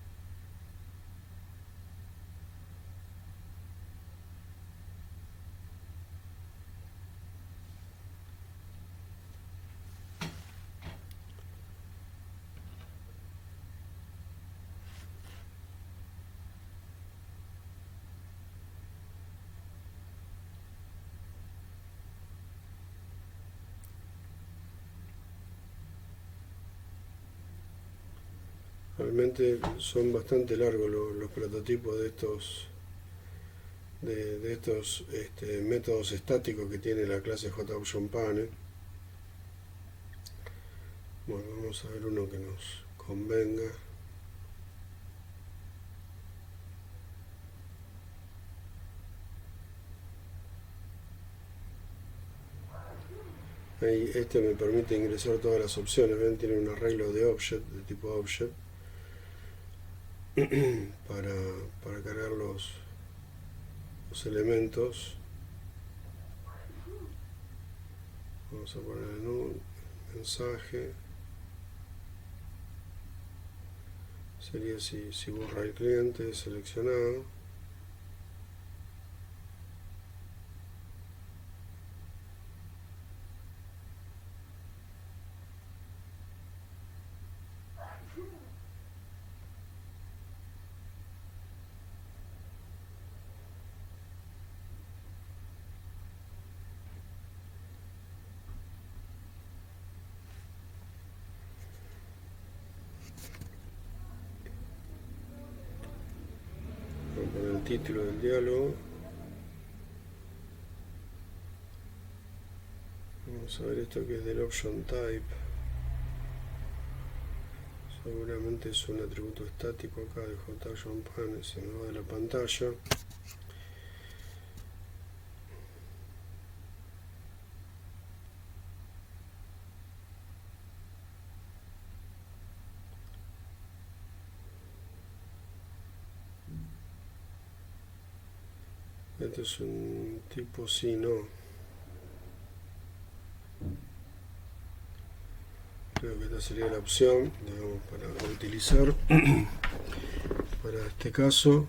Realmente son bastante largos los prototipos de estos métodos estáticos que tiene la clase JOptionPanel. Bueno, vamos a ver uno que nos convenga. Ahí, me permite ingresar todas las opciones. ¿Ven? Tiene un arreglo de object, de tipo object, para cargar los elementos. Vamos a poner el mensaje. Sería si borra el cliente seleccionado. título del diálogo. Vamos a ver esto que es del option type. Seguramente es un atributo estático acá de JSON-pane, se me va de la pantalla. Este es un tipo sí, no. Creo que esta sería la opción, digamos, para utilizar para este caso.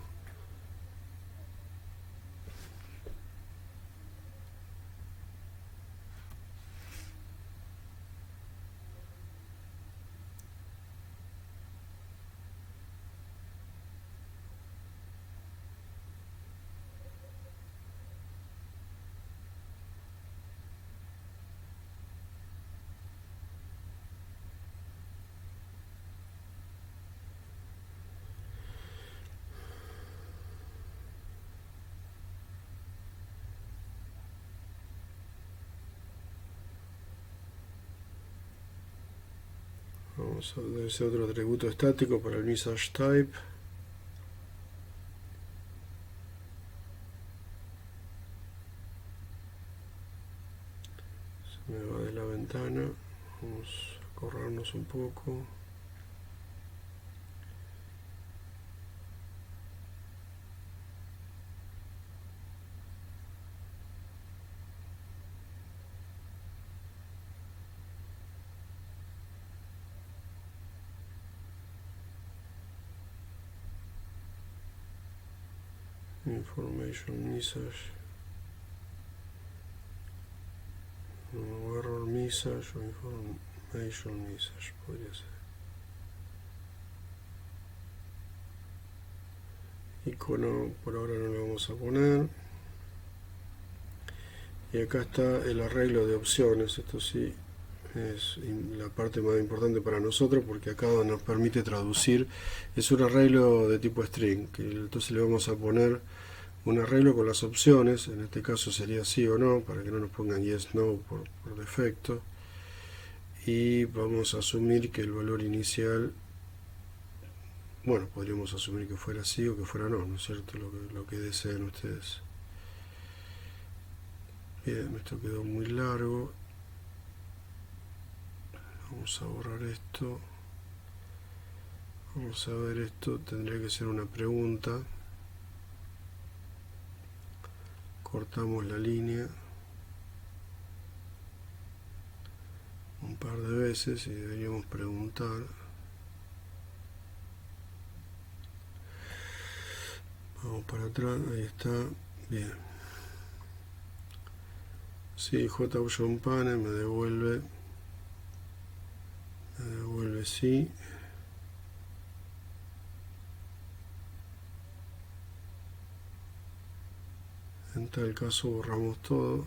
Vamos a ver ese otro atributo estático para el message type. Se me va de la ventana. Vamos a corrernos un poco. Information message. No, error message o information message podría ser. Icono por ahora no lo vamos a poner. Y acá está el arreglo de opciones. Esto sí es la parte más importante para nosotros porque acá nos permite traducir. Es un arreglo de tipo string, que entonces le vamos a poner un arreglo con las opciones. En este caso sería sí o no, para que no nos pongan yes, no por defecto. Y vamos a asumir que el valor inicial, bueno, podríamos asumir que fuera sí o que fuera no, ¿no es cierto? Lo que deseen ustedes. Bien, esto quedó muy largo. Vamos a borrar esto. Vamos a ver esto, tendría que ser una pregunta. Cortamos la línea un par de veces y deberíamos preguntar. Vamos para atrás, ahí está, bien. Sí, JSON-pane me devuelve sí. En tal caso borramos todo.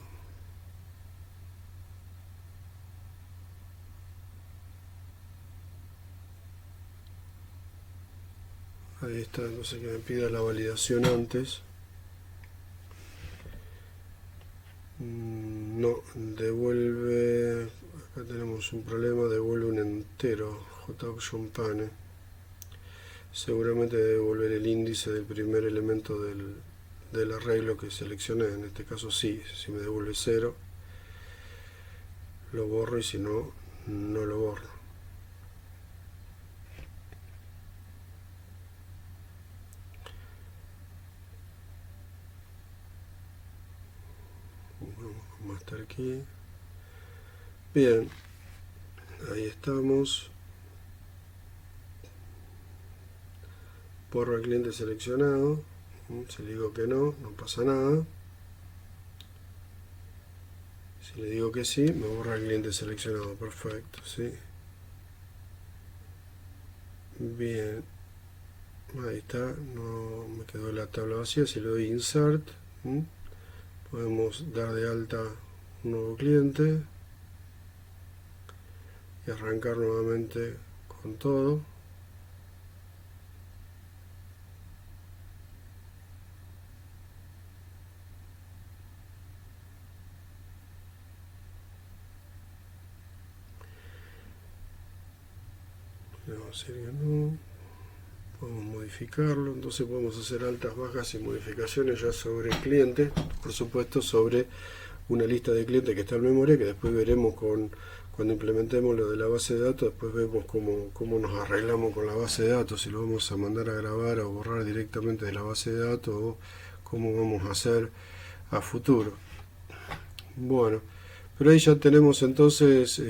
Ahí está, entonces que me pida la validación antes. No, devuelve, acá tenemos un problema, devuelve un entero, JSON-pane. Seguramente debe devolver el índice del primer elemento del arreglo que seleccioné. En este caso sí, si me devuelve 0, lo borro y si no, no lo borro. Master key. Bien, ahí estamos. Borro al cliente seleccionado. Si le digo que no, no pasa nada. Si le digo que sí, me borra el cliente seleccionado. Perfecto, ¿sí? Bien. Ahí está. No me quedó la tabla vacía. Si le doy insert, podemos dar de alta un nuevo cliente y arrancar nuevamente con todo. sería no. Podemos modificarlo, entonces podemos hacer altas, bajas y modificaciones ya sobre el cliente, por supuesto sobre una lista de clientes que está en memoria, que después veremos cuando implementemos lo de la base de datos. Después vemos cómo nos arreglamos con la base de datos, si lo vamos a mandar a grabar o borrar directamente de la base de datos, o cómo vamos a hacer a futuro. Bueno, pero ahí ya tenemos entonces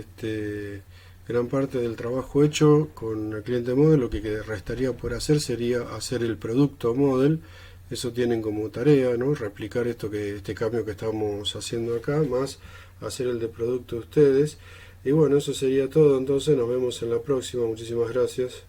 gran parte del trabajo hecho con el cliente model. Lo que restaría por hacer sería hacer el producto model. Eso tienen como tarea, ¿no? Replicar este cambio que estamos haciendo acá, más hacer el de producto de ustedes. Y bueno, eso sería todo. Entonces nos vemos en la próxima. Muchísimas gracias.